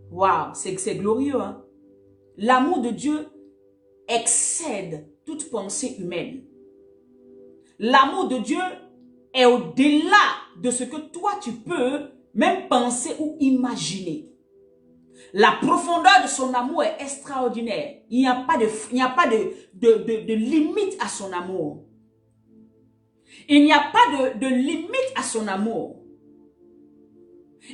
A: Waouh, c'est glorieux. Hein? L'amour de Dieu excède toute pensée humaine. L'amour de Dieu est au-delà de ce que toi tu peux même penser ou imaginer. La profondeur de son amour est extraordinaire. Il n'y a pas de limite à son amour. Il n'y a pas de limite à son amour.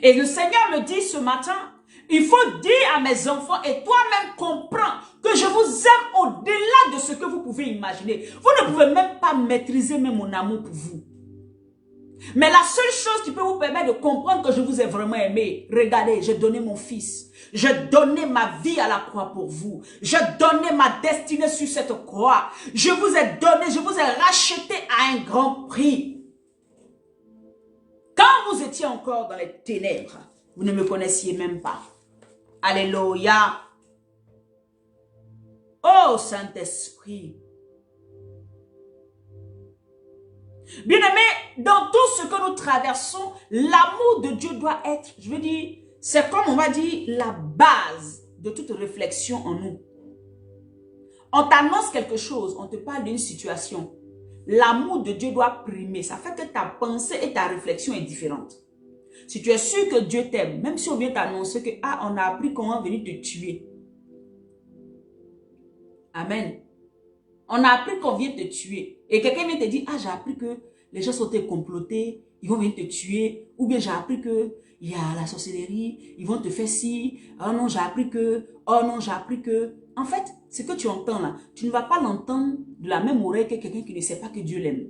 A: Et le Seigneur me dit ce matin, il faut dire à mes enfants et toi-même comprends que je vous aime au-delà de ce que vous pouvez imaginer. Vous ne pouvez même pas maîtriser même mon amour pour vous. Mais la seule chose qui peut vous permettre de comprendre que je vous ai vraiment aimé, regardez, j'ai donné mon fils. J'ai donné ma vie à la croix pour vous. J'ai donné ma destinée sur cette croix. Je vous ai donné, je vous ai racheté à un grand prix. Quand vous étiez encore dans les ténèbres, vous ne me connaissiez même pas. Alléluia. Oh Saint-Esprit. Bien-aimé, dans tout ce que nous traversons, l'amour de Dieu doit être, je veux dire, c'est comme on va dire la base de toute réflexion en nous. On t'annonce quelque chose, on te parle d'une situation. L'amour de Dieu doit primer. Ça fait que ta pensée et ta réflexion est différente. Si tu es sûr que Dieu t'aime, même si on vient t'annoncer que on a appris comment venir te tuer. Amen. On a appris qu'on vient te tuer. Et quelqu'un vient te dire, j'ai appris que les gens sont complotés, ils vont venir te tuer. Ou bien j'ai appris que il y a la sorcellerie, ils vont te faire ci. Oh non, j'ai appris que, oh non, j'ai appris que. En fait, ce que tu entends là, tu ne vas pas l'entendre de la même oreille que quelqu'un qui ne sait pas que Dieu l'aime.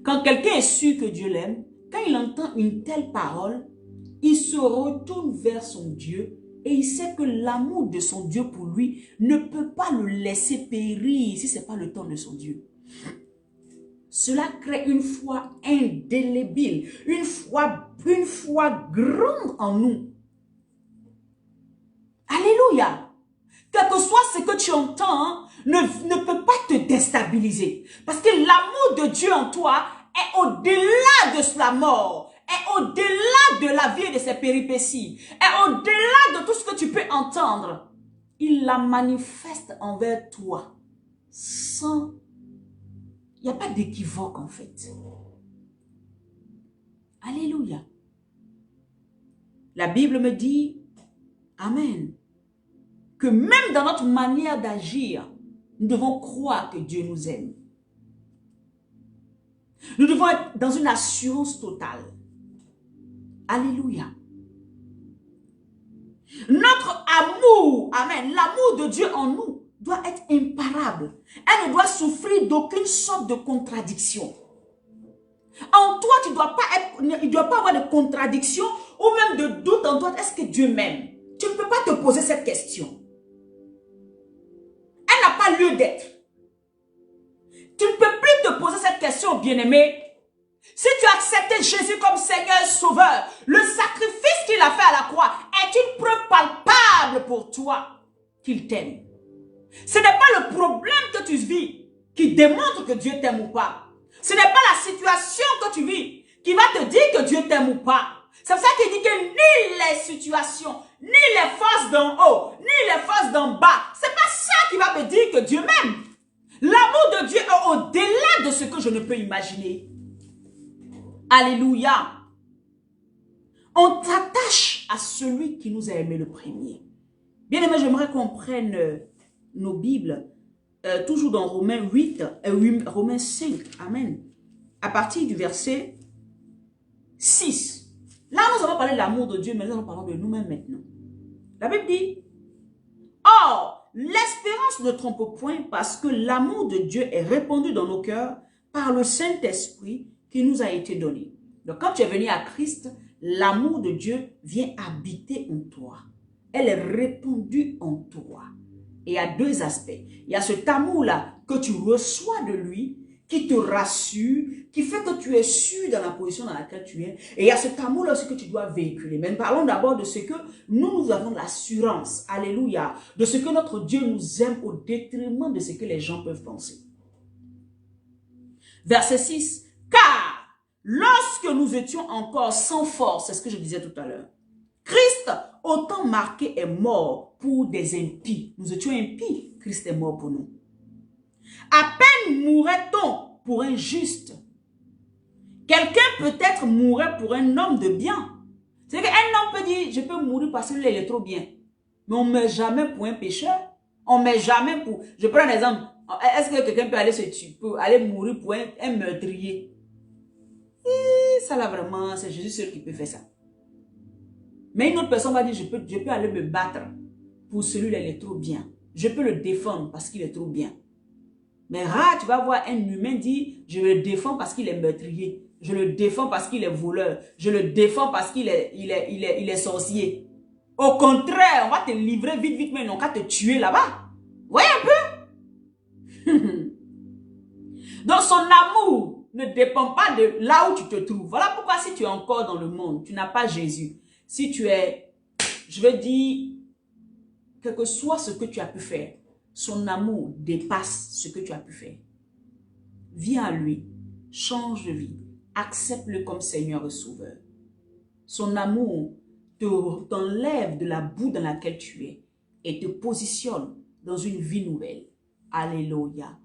A: Quand quelqu'un est sûr que Dieu l'aime, quand il entend une telle parole, il se retourne vers son Dieu et il sait que l'amour de son Dieu pour lui ne peut pas le laisser périr si ce n'est pas le temps de son Dieu. Cela crée une foi indélébile, une foi grande en nous. Alléluia. Quel que soit ce que tu entends, ne peut pas te déstabiliser. Parce que l'amour de Dieu en toi est au-delà de la mort, est au-delà de la vie et de ses péripéties, est au-delà de tout ce que tu peux entendre. Il la manifeste envers toi sans... Il n'y a pas d'équivoque en fait. Alléluia. La Bible me dit, Amen, que même dans notre manière d'agir, nous devons croire que Dieu nous aime. Nous devons être dans une assurance totale. Alléluia. Notre amour, amen, l'amour de Dieu en nous doit être imparable. Elle ne doit souffrir d'aucune sorte de contradiction. En toi, il ne doit pas avoir de contradiction ou même de doute en toi. Est-ce que Dieu m'aime? Tu ne peux pas te poser cette question. Elle n'a pas lieu d'être. Tu ne peux plus te poser cette question, bien-aimé. Si tu as accepté Jésus comme Seigneur et Sauveur, le sacrifice qu'il a fait à la croix est une preuve palpable pour toi qu'il t'aime. Ce n'est pas le problème que tu vis qui démontre que Dieu t'aime ou pas. Ce n'est pas la situation que tu vis qui va te dire que Dieu t'aime ou pas. C'est pour ça qu'il dit que ni les situations, ni les forces d'en haut, ni les forces d'en bas, c'est pas ça qui va me dire que Dieu m'aime. L'amour de Dieu est au-delà de ce que je ne peux imaginer. Alléluia. On t'attache à celui qui nous a aimé le premier. Bien aimé, j'aimerais qu'on prenne nos Bibles, toujours dans Romains 5, amen, à partir du verset 6. Là, nous avons parlé de l'amour de Dieu, mais nous allons parler de nous-mêmes maintenant. La Bible dit, or, l'espérance ne trompe point parce que l'amour de Dieu est répandu dans nos cœurs par le Saint-Esprit qui nous a été donné. Donc, quand tu es venu à Christ, l'amour de Dieu vient habiter en toi. Elle est répandue en toi. Et il y a deux aspects. Il y a cet amour-là que tu reçois de lui, qui te rassure, qui fait que tu es sûr dans la position dans laquelle tu es. Et il y a cet amour-là aussi que tu dois véhiculer. Mais parlons d'abord de ce que nous avons l'assurance, alléluia, de ce que notre Dieu nous aime au détriment de ce que les gens peuvent penser. Verset 6. Car lorsque nous étions encore sans force, c'est ce que je disais tout à l'heure, Christ, autant marqué, est mort pour des impies. Nous étions impies, Christ est mort pour nous. À peine mourrait-on pour un juste. Quelqu'un peut-être mourrait pour un homme de bien. C'est qu'un homme peut dire, je peux mourir parce qu'il est trop bien. Mais on ne meurt jamais pour un pécheur. On ne meurt jamais pour... Je prends un exemple. Est-ce que quelqu'un peut aller se tuer, peut aller mourir pour un meurtrier? Et ça là vraiment, c'est Jésus seul qui peut faire ça. Mais une autre personne va dire, je peux aller me battre pour celui-là, il est trop bien. Je peux le défendre parce qu'il est trop bien. Mais rare, tu vas voir un humain dire, je le défends parce qu'il est meurtrier. Je le défends parce qu'il est voleur. Je le défends parce qu'il est sorcier. Au contraire, on va te livrer vite, vite, mais non qu'à te tuer là-bas. Voyez un peu? Donc son amour ne dépend pas de là où tu te trouves. Voilà pourquoi si tu es encore dans le monde, tu n'as pas Jésus. Si tu es, je veux dire, quel que soit ce que tu as pu faire, son amour dépasse ce que tu as pu faire. Viens à lui, change de vie. Accepte-le comme Seigneur et Sauveur. Son amour t'enlève de la boue dans laquelle tu es et te positionne dans une vie nouvelle. Alléluia.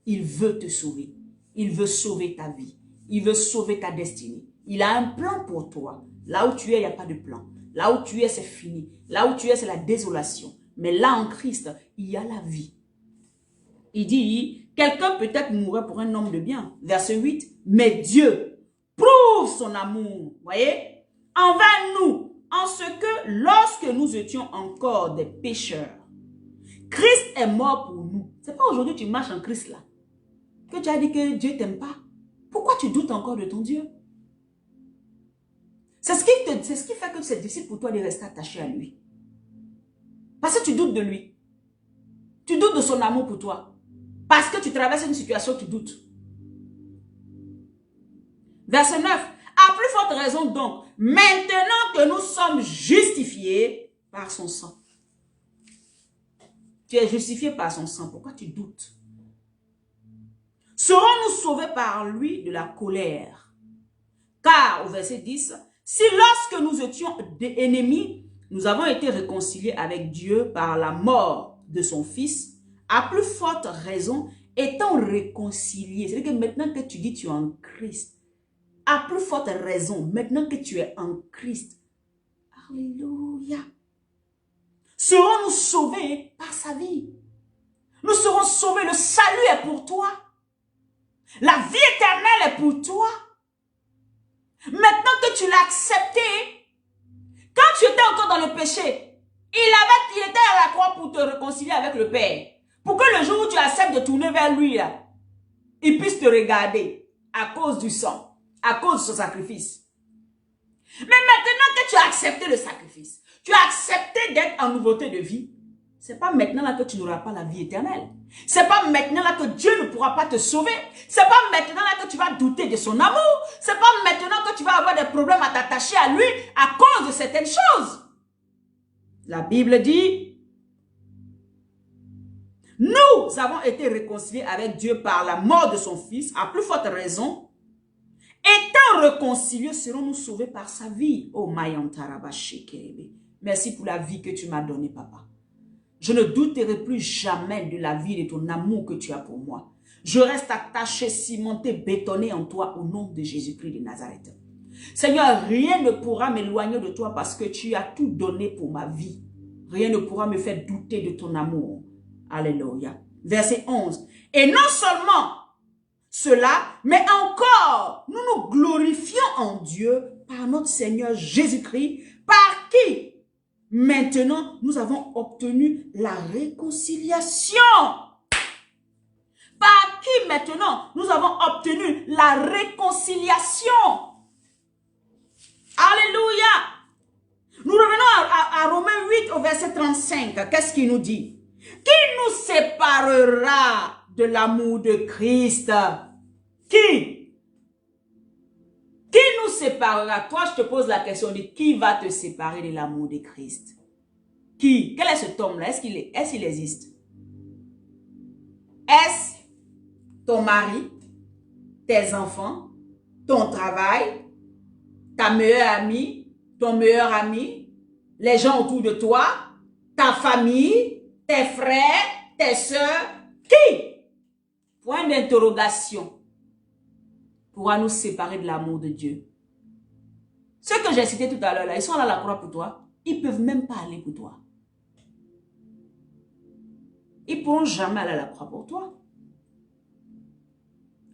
A: Il veut te sauver. Il veut sauver ta vie. Il veut sauver ta destinée. Il a un plan pour toi. Là où tu es, il n'y a pas de plan. Là où tu es, c'est fini. Là où tu es, c'est la désolation. Mais là, en Christ, il y a la vie. Il dit, quelqu'un peut-être mourrait pour un homme de bien. Verset 8. Mais Dieu prouve son amour, voyez, envers nous, en ce que lorsque nous étions encore des pécheurs, Christ est mort pour nous. C'est pas aujourd'hui que tu marches en Christ là, que tu as dit que Dieu t'aime pas. Pourquoi tu doutes encore de ton Dieu? C'est ce qui fait que c'est difficile pour toi de rester attaché à lui. Parce que tu doutes de lui. Tu doutes de son amour pour toi. Parce que tu traverses une situation, tu doutes. Verset 9. À plus forte raison donc, maintenant que nous sommes justifiés par son sang. Tu es justifié par son sang. Pourquoi tu doutes? Serons-nous sauvés par lui de la colère? Car, au verset 10, si lorsque nous étions des ennemis, nous avons été réconciliés avec Dieu par la mort de son Fils, à plus forte raison, étant réconciliés. C'est-à-dire que maintenant que tu dis tu es en Christ, à plus forte raison, maintenant que tu es en Christ, alléluia, serons-nous sauvés par sa vie. Nous serons sauvés, le salut est pour toi. La vie éternelle est pour toi. Maintenant que tu l'as accepté, quand tu étais encore dans le péché, il était à la croix pour te réconcilier avec le Père. Pour que le jour où tu acceptes de tourner vers lui, là, il puisse te regarder à cause du sang, à cause de son sacrifice. Mais maintenant que tu as accepté le sacrifice, tu as accepté d'être en nouveauté de vie, c'est pas maintenant là que tu n'auras pas la vie éternelle. C'est pas maintenant là que Dieu ne pourra pas te sauver. C'est pas maintenant là que tu vas douter de son amour. C'est pas maintenant que tu vas avoir des problèmes à t'attacher à lui à cause de certaines choses. La Bible dit, nous avons été réconciliés avec Dieu par la mort de son Fils, à plus forte raison. Étant réconciliés, serons-nous sauvés par sa vie. Oh, Mayantarabashikerebe. Merci pour la vie que tu m'as donnée, papa. Je ne douterai plus jamais de la vie et de ton amour que tu as pour moi. Je reste attaché, cimenté, bétonné en toi au nom de Jésus-Christ de Nazareth. Seigneur, rien ne pourra m'éloigner de toi parce que tu as tout donné pour ma vie. Rien ne pourra me faire douter de ton amour. Alléluia. Verset 11. Et non seulement cela, mais encore, nous nous glorifions en Dieu par notre Seigneur Jésus-Christ, par qui maintenant nous avons obtenu la réconciliation. Par qui maintenant nous avons obtenu la réconciliation. Alléluia. Nous revenons à Romains 8 au verset 35. Qu'est-ce qu'il nous dit? Qui nous séparera de l'amour de Christ? Qui? Qui nous séparera? Toi, je te pose la question de qui va te séparer de l'amour de Christ? Qui? Quel est cet homme-là? Est-ce qu'il existe? Est-ce ton mari, tes enfants, ton travail, ta meilleure amie, ton meilleur ami, les gens autour de toi, ta famille, tes frères, tes soeurs? Qui? Point d'interrogation. Pourra nous séparer de l'amour de Dieu. Ceux que j'ai cités tout à l'heure, là, ils sont là à la croix pour toi. Ils ne peuvent même pas aller pour toi. Ils ne pourront jamais aller à la croix pour toi.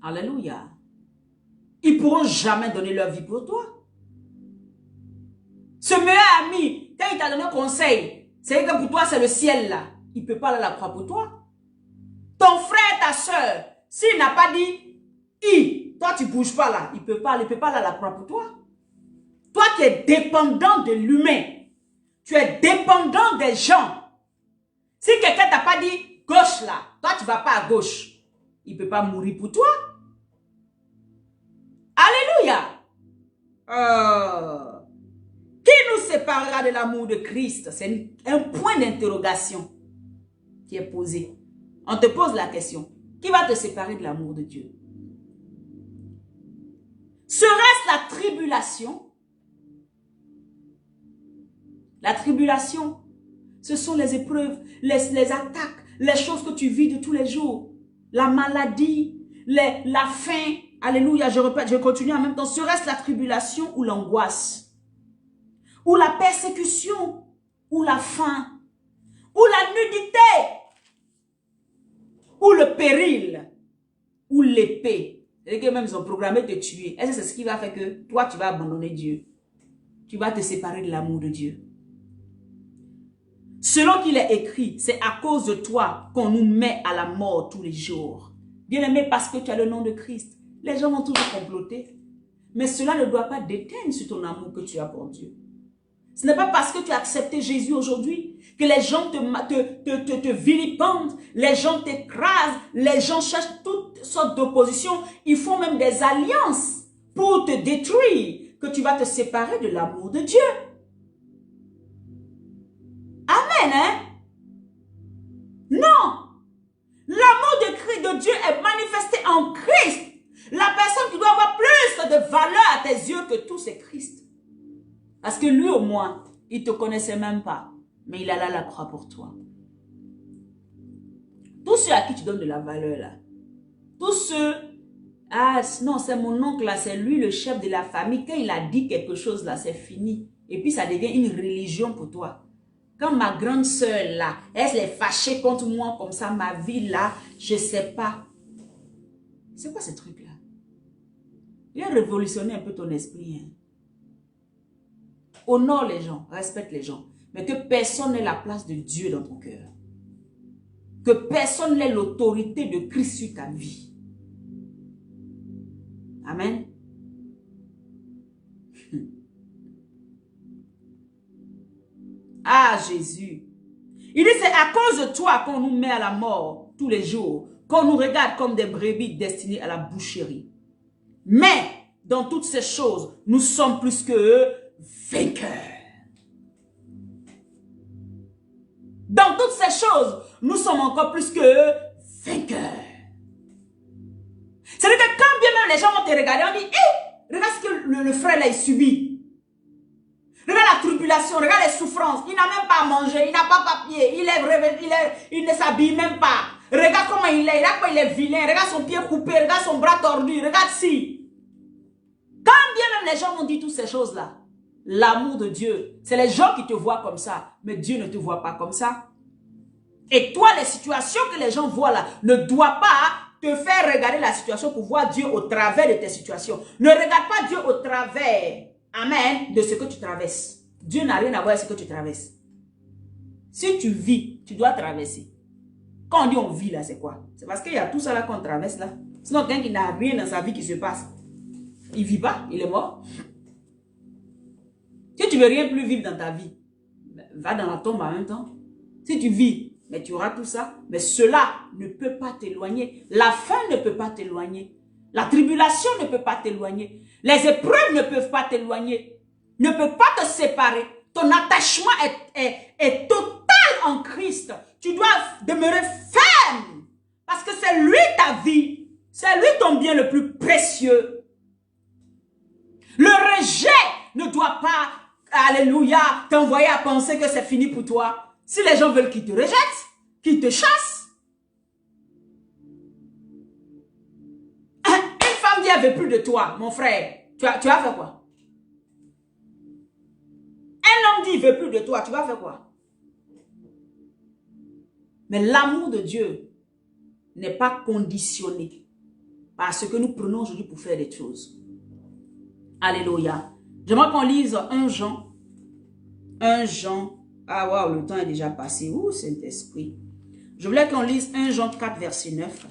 A: Alléluia. Ils ne pourront jamais donner leur vie pour toi. Ce meilleur ami, quand il t'a donné un conseil, c'est que pour toi c'est le ciel là. Il ne peut pas aller à la croix pour toi. Ton frère, ta soeur, s'il n'a pas dit, toi tu ne bouges pas là, il ne peut pas aller à la croix pour toi. Toi qui es dépendant de l'humain, tu es dépendant des gens. Si quelqu'un t'a pas dit gauche là, toi tu ne vas pas à gauche, il ne peut pas mourir pour toi. Alléluia. Qui nous séparera de l'amour de Christ? C'est un point d'interrogation qui est posé. On te pose la question. Qui va te séparer de l'amour de Dieu? Serait-ce la tribulation? La tribulation, ce sont les épreuves, les attaques, les choses que tu vis de tous les jours. La maladie, la faim. Alléluia, je répète, je continue en même temps. Serait-ce la tribulation ou l'angoisse? Ou la persécution? Ou la faim? Ou la nudité? Ou le péril? Ou l'épée? C'est que même ils ont programmé de te tuer. Est-ce que c'est ce qui va faire que toi, tu vas abandonner Dieu? Tu vas te séparer de l'amour de Dieu. Selon qu'il est écrit, c'est à cause de toi qu'on nous met à la mort tous les jours. Bien-aimé, parce que tu as le nom de Christ, les gens vont toujours comploter. Mais cela ne doit pas déteindre sur ton amour que tu as pour Dieu. Ce n'est pas parce que tu as accepté Jésus aujourd'hui que les gens te vilipendent, les gens t'écrasent, les gens cherchent toutes sortes d'oppositions. Ils font même des alliances pour te détruire, que tu vas te séparer de l'amour de Dieu. Amen, hein? Non! L'amour de Dieu est manifesté en Christ. La personne qui doit avoir plus de valeur à tes yeux que tout, c'est Christ. Parce que lui, au moins, il ne te connaissait même pas. Mais il a là la croix pour toi. Tous ceux à qui tu donnes de la valeur, là. Tous ceux... Ah, non, c'est mon oncle, là. C'est lui, le chef de la famille. Quand il a dit quelque chose, là, c'est fini. Et puis, ça devient une religion pour toi. Quand ma grande soeur, là, elle est fâchée contre moi comme ça, ma vie, là, je ne sais pas. C'est quoi ce truc-là? Il a révolutionné un peu ton esprit, hein. Honore les gens, respecte les gens. Mais que personne n'ait la place de Dieu dans ton cœur. Que personne n'ait l'autorité de Christ sur ta vie. Amen. Ah, Jésus. Il dit, c'est à cause de toi qu'on nous met à la mort tous les jours. Qu'on nous regarde comme des brebis destinées à la boucherie. Mais, dans toutes ces choses, nous sommes plus que eux, vainqueurs. Dans toutes ces choses, nous sommes encore plus que eux, vainqueurs. C'est-à-dire que quand bien même les gens vont te regarder, on dit, hé, regarde ce que le frère là, il subit. Regarde la tribulation, regarde les souffrances. Il n'a même pas à manger, il n'a pas papier, il ne s'habille même pas. Regarde comment il est, regarde comment il est vilain, regarde son pied coupé, regarde son bras tordu, regarde si. Quand bien même les gens vont dire toutes ces choses-là, l'amour de Dieu, c'est les gens qui te voient comme ça, mais Dieu ne te voit pas comme ça. Et toi, les situations que les gens voient là, ne doivent pas te faire regarder la situation pour voir Dieu au travers de tes situations. Ne regarde pas Dieu au travers, amen, de ce que tu traverses. Dieu n'a rien à voir avec ce que tu traverses. Si tu vis, tu dois traverser. Quand on dit on vit là, c'est quoi? C'est parce qu'il y a tout ça là qu'on traverse là. Sinon, quelqu'un qui n'a rien dans sa vie qui se passe, il ne vit pas, il est mort. Si tu ne veux rien plus vivre dans ta vie, va dans la tombe en même temps. Si tu vis, mais tu auras tout ça. Mais cela ne peut pas t'éloigner. La faim ne peut pas t'éloigner. La tribulation ne peut pas t'éloigner. Les épreuves ne peuvent pas t'éloigner. Ne peut pas te séparer. Ton attachement est total en Christ. Tu dois demeurer ferme. Parce que c'est lui ta vie. C'est lui ton bien le plus précieux. Le rejet ne doit pas, alléluia, t'envoyer à penser que c'est fini pour toi. Si les gens veulent qu'ils te rejettent, qu'ils te chassent. Une femme dit, elle ne veut plus de toi, mon frère. Tu vas faire quoi? Un homme dit, il ne veut plus de toi, tu vas faire quoi? Mais l'amour de Dieu n'est pas conditionné par ce que nous prenons aujourd'hui pour faire des choses. Alléluia. J'aimerais qu'on lise 1 Jean. 1 Jean. Ah waouh, le temps est déjà passé. Ouh, Saint-Esprit. Je voulais qu'on lise 1 Jean 4, verset 9.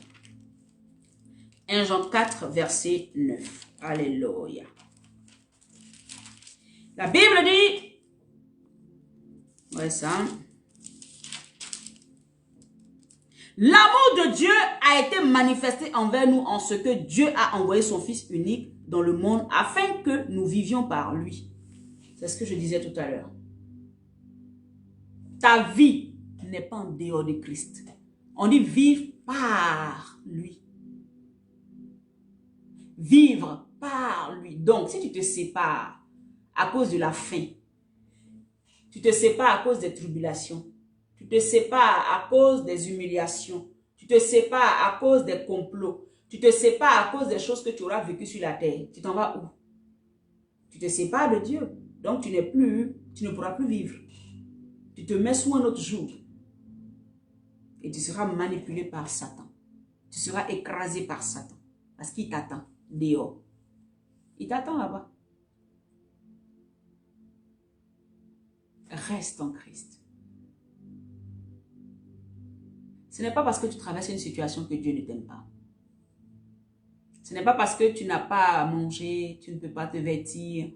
A: 1 Jean 4, verset 9. Alléluia. La Bible dit... Ouais, ça. L'amour de Dieu a été manifesté envers nous en ce que Dieu a envoyé son Fils unique dans le monde afin que nous vivions par lui. C'est ce que je disais tout à l'heure. Ta vie n'est pas en dehors de Christ. On dit vivre par lui. Vivre par lui. Donc, si tu te sépares à cause de la faim, tu te sépares à cause des tribulations, tu te sépares à cause des humiliations, tu te sépares à cause des complots, tu te sépares à cause des choses que tu auras vécues sur la terre, tu t'en vas où? Tu te sépares de Dieu. Donc, tu ne pourras plus vivre. Tu te mets sous un autre joug et tu seras manipulé par Satan. Tu seras écrasé par Satan parce qu'il t'attend dehors. Il t'attend là-bas. Reste en Christ. Ce n'est pas parce que tu traverses une situation que Dieu ne t'aime pas. Ce n'est pas parce que tu n'as pas à manger, tu ne peux pas te vêtir,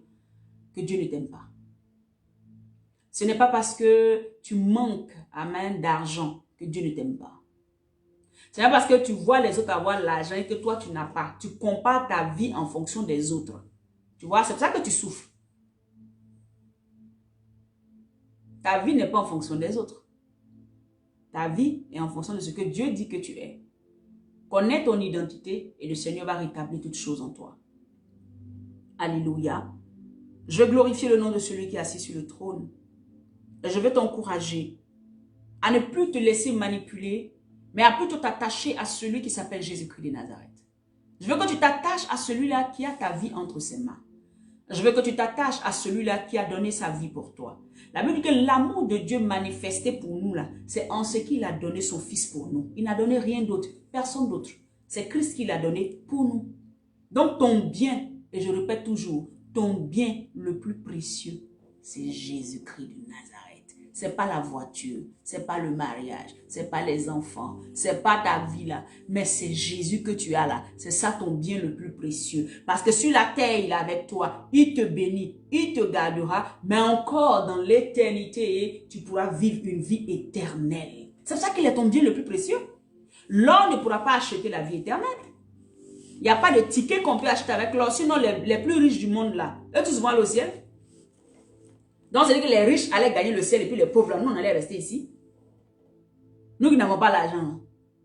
A: que Dieu ne t'aime pas. Ce n'est pas parce que tu manques, amen, d'argent que Dieu ne t'aime pas. Ce n'est pas parce que tu vois les autres avoir l'argent et que toi tu n'as pas. Tu compares ta vie en fonction des autres. Tu vois, c'est pour ça que tu souffres. Ta vie n'est pas en fonction des autres. Ta vie est en fonction de ce que Dieu dit que tu es. Connais ton identité et le Seigneur va rétablir toutes choses en toi. Alléluia. Je veux glorifier le nom de celui qui est assis sur le trône. Et je veux t'encourager à ne plus te laisser manipuler, mais à plutôt t'attacher à celui qui s'appelle Jésus-Christ de Nazareth. Je veux que tu t'attaches à celui-là qui a ta vie entre ses mains. Je veux que tu t'attaches à celui-là qui a donné sa vie pour toi. La Bible dit que l'amour de Dieu manifesté pour nous, là, c'est en ce qu'il a donné son Fils pour nous. Il n'a donné rien d'autre, personne d'autre. C'est Christ qui l'a donné pour nous. Donc ton bien, et je répète toujours, ton bien le plus précieux, c'est Jésus-Christ de Nazareth. C'est pas la voiture, c'est pas le mariage, c'est pas les enfants, c'est pas ta vie là, mais c'est Jésus que tu as là. C'est ça ton bien le plus précieux. Parce que sur la terre, il est avec toi, il te bénit, il te gardera, mais encore dans l'éternité, tu pourras vivre une vie éternelle. C'est pour ça qu'il est ton bien le plus précieux. L'or ne pourra pas acheter la vie éternelle. Il n'y a pas de ticket qu'on peut acheter avec l'or. Sinon, les plus riches du monde là, eux tous vont aller au ciel. Donc, c'est-à-dire que les riches allaient gagner le ciel et puis les pauvres, là, nous, on allait rester ici. Nous qui n'avons pas l'argent.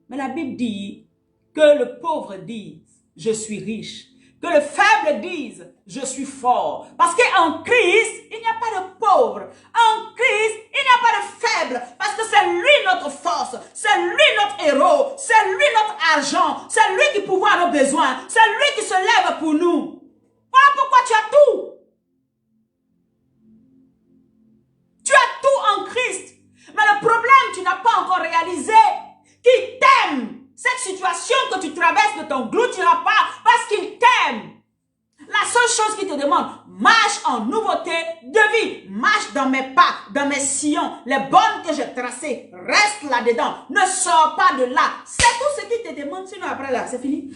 A: Mais la Bible dit que le pauvre dise, je suis riche. Que le faible dise, je suis fort. Parce qu'en Christ, il n'y a pas de pauvre. En Christ, il n'y a pas de faible. Parce que c'est lui notre force. C'est lui notre héros. C'est lui notre argent. C'est lui qui pourvoit à nos besoins. C'est lui qui se lève pour nous. Voilà pourquoi tu as tout. Tu as tout en Christ. Mais le problème, tu n'as pas encore réalisé qu'il t'aime. Cette situation que tu traverses ne t'engloutira pas parce qu'il t'aime. La seule chose qu'il te demande, marche en nouveauté de vie. Marche dans mes pas, dans mes sillons. Les bornes que j'ai tracées, reste là-dedans. Ne sors pas de là. C'est tout ce qu'il te demande. Sinon après là, c'est fini.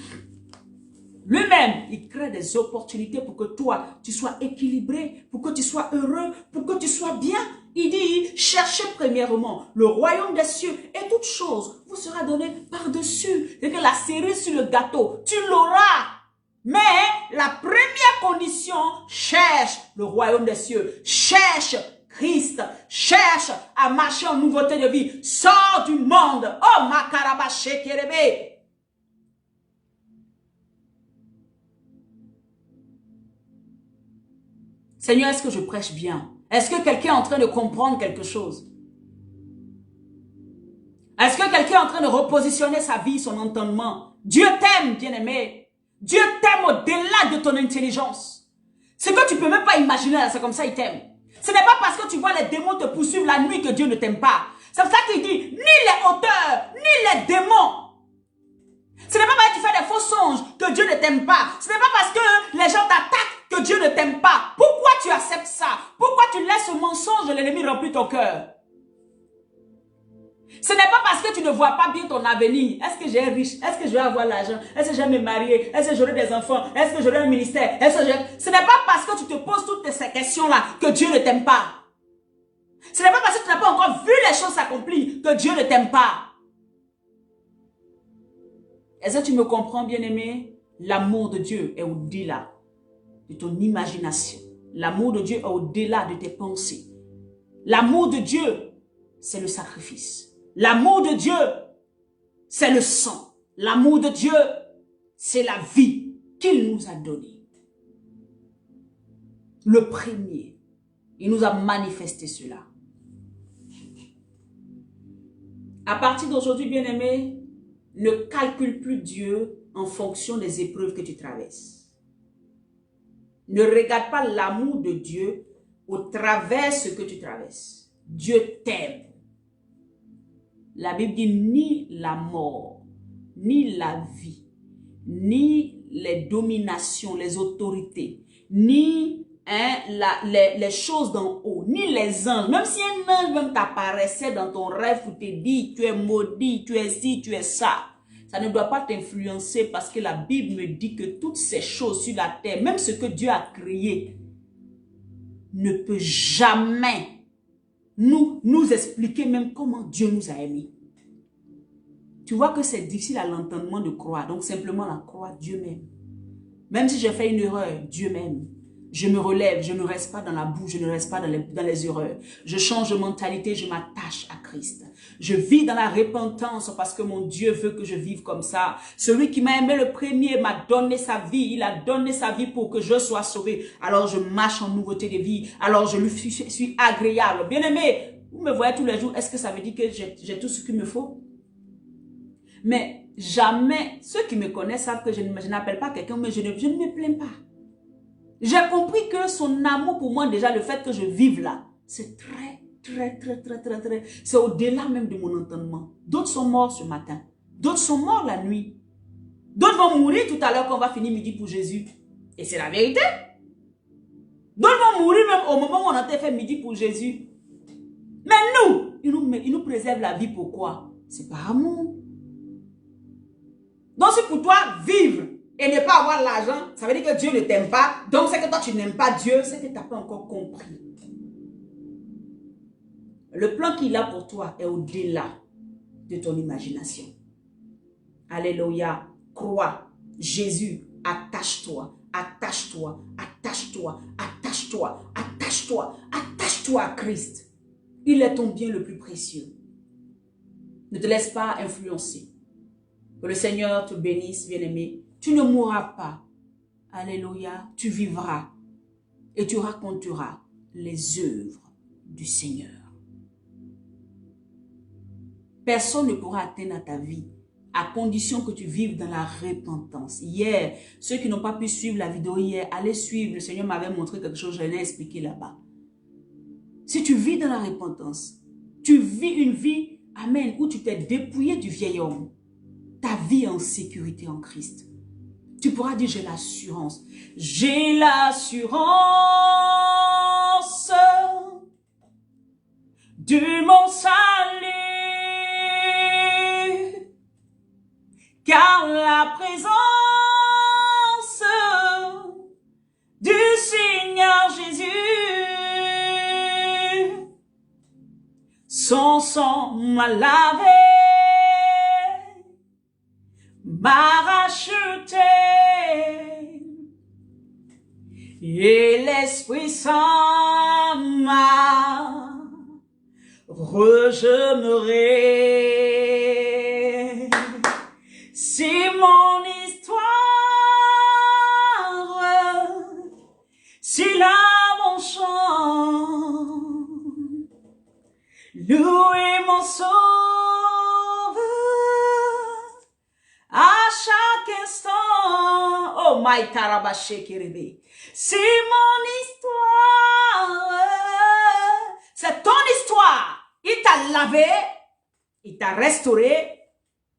A: Lui-même, il crée des opportunités pour que toi, tu sois équilibré, pour que tu sois heureux, pour que tu sois bien. Il dit, cherchez premièrement le royaume des cieux et toute chose vous sera donnée par-dessus. C'est que la cerise sur le gâteau, tu l'auras. Mais la première condition, cherche le royaume des cieux. Cherche Christ. Cherche à marcher en nouveauté de vie. Sors du monde. Oh, Makarabache Kerebe. Seigneur, est-ce que je prêche bien? Est-ce que quelqu'un est en train de comprendre quelque chose? Est-ce que quelqu'un est en train de repositionner sa vie, son entendement? Dieu t'aime, bien-aimé. Dieu t'aime au-delà de ton intelligence. Ce que tu ne peux même pas imaginer, c'est comme ça, il t'aime. Ce n'est pas parce que tu vois les démons te poursuivre la nuit que Dieu ne t'aime pas. C'est pour ça qu'il dit, ni les hauteurs, ni les démons. Ce n'est pas parce que tu fais des faux songes que Dieu ne t'aime pas. Ce n'est pas parce que les gens t'attaquent que Dieu ne t'aime pas. Pourquoi tu acceptes ça? Pourquoi tu laisses ce mensonge de l'ennemi remplir ton cœur? Ce n'est pas parce que tu ne vois pas bien ton avenir. Est-ce que j'ai riche? Est-ce que je vais avoir l'argent? Est-ce que je vais me marier? Est-ce que j'aurai des enfants? Est-ce que j'aurai un ministère? Ce n'est pas parce que tu te poses toutes ces questions-là que Dieu ne t'aime pas. Ce n'est pas parce que tu n'as pas encore vu les choses s'accomplir que Dieu ne t'aime pas. Est-ce que tu me comprends, bien-aimé? L'amour de Dieu est au-delà de ton imagination. L'amour de Dieu est au-delà de tes pensées. L'amour de Dieu, c'est le sacrifice. L'amour de Dieu, c'est le sang. L'amour de Dieu, c'est la vie qu'il nous a donnée. Le premier. Il nous a manifesté cela. À partir d'aujourd'hui, bien-aimé, ne calcule plus Dieu en fonction des épreuves que tu traverses. Ne regarde pas l'amour de Dieu au travers de ce que tu traverses. Dieu t'aime. La Bible dit ni la mort, ni la vie, ni les dominations, les autorités, ni les choses d'en haut, ni les anges. Même si un ange même t'apparaissait dans ton rêve pour te dire tu es maudit, tu es ci, tu es ça. Ça ne doit pas t'influencer parce que la Bible me dit que toutes ces choses sur la terre, même ce que Dieu a créé, ne peut jamais nous expliquer même comment Dieu nous a aimés. Tu vois que c'est difficile à l'entendement de croire. Donc simplement la croire, Dieu m'aime. Même si j'ai fait une erreur, Dieu m'aime. Je me relève, je ne reste pas dans la boue, je ne reste pas dans les erreurs. Je change de mentalité, je m'attache à Christ. Je vis dans la repentance parce que mon Dieu veut que je vive comme ça. Celui qui m'a aimé le premier m'a donné sa vie. Il a donné sa vie pour que je sois sauvé. Alors je marche en nouveauté de vie. Alors je lui suis agréable. Bien-aimé, vous me voyez tous les jours, est-ce que ça veut dire que j'ai tout ce qu'il me faut? Mais jamais, ceux qui me connaissent savent que je n'appelle pas quelqu'un, mais je ne me plains pas. J'ai compris que son amour pour moi, déjà le fait que je vive là, c'est très, c'est au-delà même de mon entendement. D'autres sont morts ce matin. D'autres sont morts la nuit. D'autres vont mourir tout à l'heure quand on va finir midi pour Jésus. Et c'est la vérité. D'autres vont mourir même au moment où on a fait midi pour Jésus. Mais il nous préserve la vie. Pourquoi? C'est par amour. Donc si pour toi, vivre et ne pas avoir l'argent, ça veut dire que Dieu ne t'aime pas. Donc c'est que toi tu n'aimes pas Dieu, c'est que tu n'as pas encore compris. Le plan qu'il a pour toi est au-delà de ton imagination. Alléluia. Crois. Jésus, attache-toi, attache-toi, attache-toi, attache-toi, attache-toi, attache-toi à Christ. Il est ton bien le plus précieux. Ne te laisse pas influencer. Que le Seigneur te bénisse, bien-aimé. Tu ne mourras pas. Alléluia. Tu vivras et tu raconteras les œuvres du Seigneur. Personne ne pourra atteindre ta vie à condition que tu vives dans la repentance. Hier, ceux qui n'ont pas pu suivre la vidéo hier, allez suivre. Le Seigneur m'avait montré quelque chose, je l'ai expliqué là-bas. Si tu vis dans la repentance, tu vis une vie, amen, où tu t'es dépouillé du vieil homme. Ta vie est en sécurité en Christ. Tu pourras dire, j'ai l'assurance. J'ai l'assurance de mon salut. Car la présence du Seigneur Jésus, son sang m'a lavé, m'a racheté, et l'Esprit Saint m'a regeneré. C'est mon histoire, c'est là mon chant, louez mon sauveur à chaque instant. Oh my Tarabaché Kérébé, c'est mon histoire, c'est ton histoire. Il t'a lavé, il t'a restauré.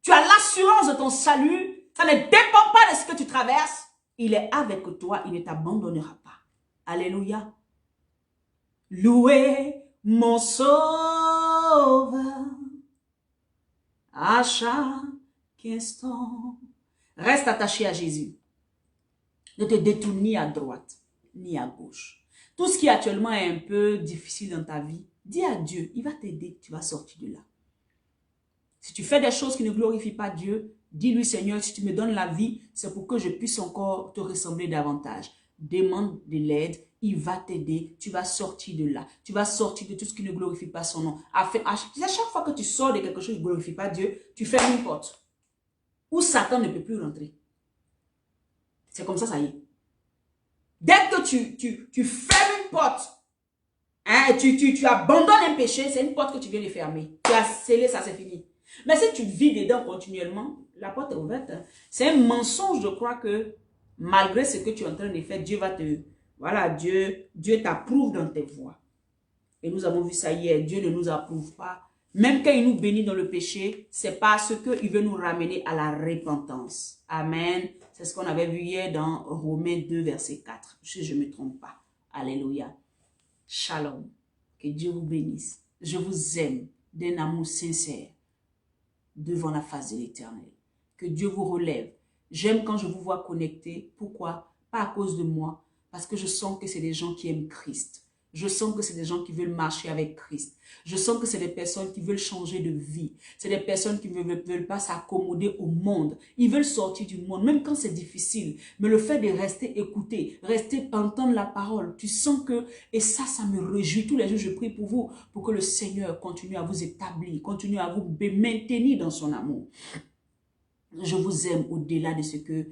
A: Tu as l'assurance de ton salut. Ça ne dépend pas de ce que tu traverses. Il est avec toi. Il ne t'abandonnera pas. Alléluia. Louez mon sauveur à chaque instant. Reste attaché à Jésus. Ne te détourne ni à droite, ni à gauche. Tout ce qui actuellement est un peu difficile dans ta vie, dis à Dieu. Il va t'aider. Tu vas sortir de là. Si tu fais des choses qui ne glorifient pas Dieu, dis-lui, Seigneur, si tu me donnes la vie, c'est pour que je puisse encore te ressembler davantage. Demande de l'aide, il va t'aider, tu vas sortir de là. Tu vas sortir de tout ce qui ne glorifie pas son nom. À chaque fois que tu sors de quelque chose qui ne glorifie pas Dieu, tu fermes une porte où Satan ne peut plus rentrer. C'est comme ça y est. Dès que tu fermes une porte, hein, tu abandonnes un péché, c'est une porte que tu viens de fermer. Tu as scellé, ça c'est fini. Mais si tu vis dedans continuellement, la porte est ouverte. Hein. C'est un mensonge de croire que malgré ce que tu es en train de faire, Dieu va te... Voilà, Dieu t'approuve dans tes voies. Et nous avons vu ça hier, Dieu ne nous approuve pas. Même quand il nous bénit dans le péché, c'est parce qu'il veut nous ramener à la repentance. Amen. C'est ce qu'on avait vu hier dans Romains 2, verset 4. Si je ne me trompe pas. Alléluia. Shalom. Que Dieu vous bénisse. Je vous aime d'un amour sincère devant la face de l'Éternel. Que Dieu vous relève. J'aime quand je vous vois connectés. Pourquoi? Pas à cause de moi. Parce que je sens que c'est des gens qui aiment Christ. Je sens que c'est des gens qui veulent marcher avec Christ. Je sens que c'est des personnes qui veulent changer de vie. C'est des personnes qui ne veulent pas s'accommoder au monde. Ils veulent sortir du monde, même quand c'est difficile. Mais le fait de rester écouter, rester entendre la parole, tu sens que, et ça me réjouit. Tous les jours, je prie pour vous, pour que le Seigneur continue à vous établir, continue à vous maintenir dans son amour. Je vous aime au-delà de ce que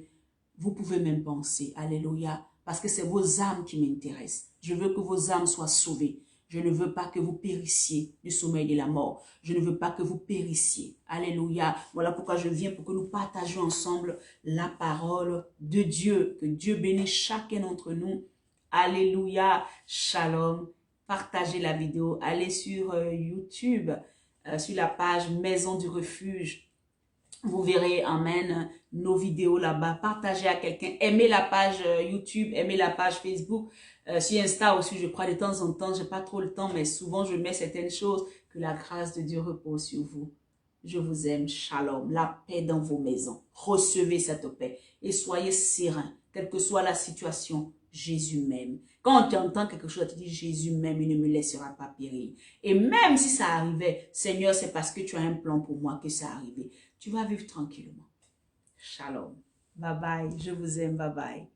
A: vous pouvez même penser. Alléluia. Parce que c'est vos âmes qui m'intéressent. Je veux que vos âmes soient sauvées. Je ne veux pas que vous périssiez du sommeil de la mort. Je ne veux pas que vous périssiez. Alléluia. Voilà pourquoi je viens pour que nous partagions ensemble la parole de Dieu. Que Dieu bénisse chacun d'entre nous. Alléluia. Shalom. Partagez la vidéo. Allez sur YouTube, sur la page Maison du Refuge. Vous verrez, amen, nos vidéos là-bas. Partagez à quelqu'un. Aimez la page YouTube, aimez la page Facebook. Sur Insta aussi, je crois de temps en temps. J'ai pas trop le temps, mais souvent je mets certaines choses. Que la grâce de Dieu repose sur vous. Je vous aime. Shalom. La paix dans vos maisons. Recevez cette paix. Et soyez sereins. Quelle que soit la situation, Jésus m'aime. Quand tu entends quelque chose, tu dis Jésus m'aime, il ne me laissera pas périr. Et même si ça arrivait, Seigneur, c'est parce que tu as un plan pour moi que ça arrivait. Tu vas vivre tranquillement. Shalom. Bye bye. Je vous aime. Bye bye.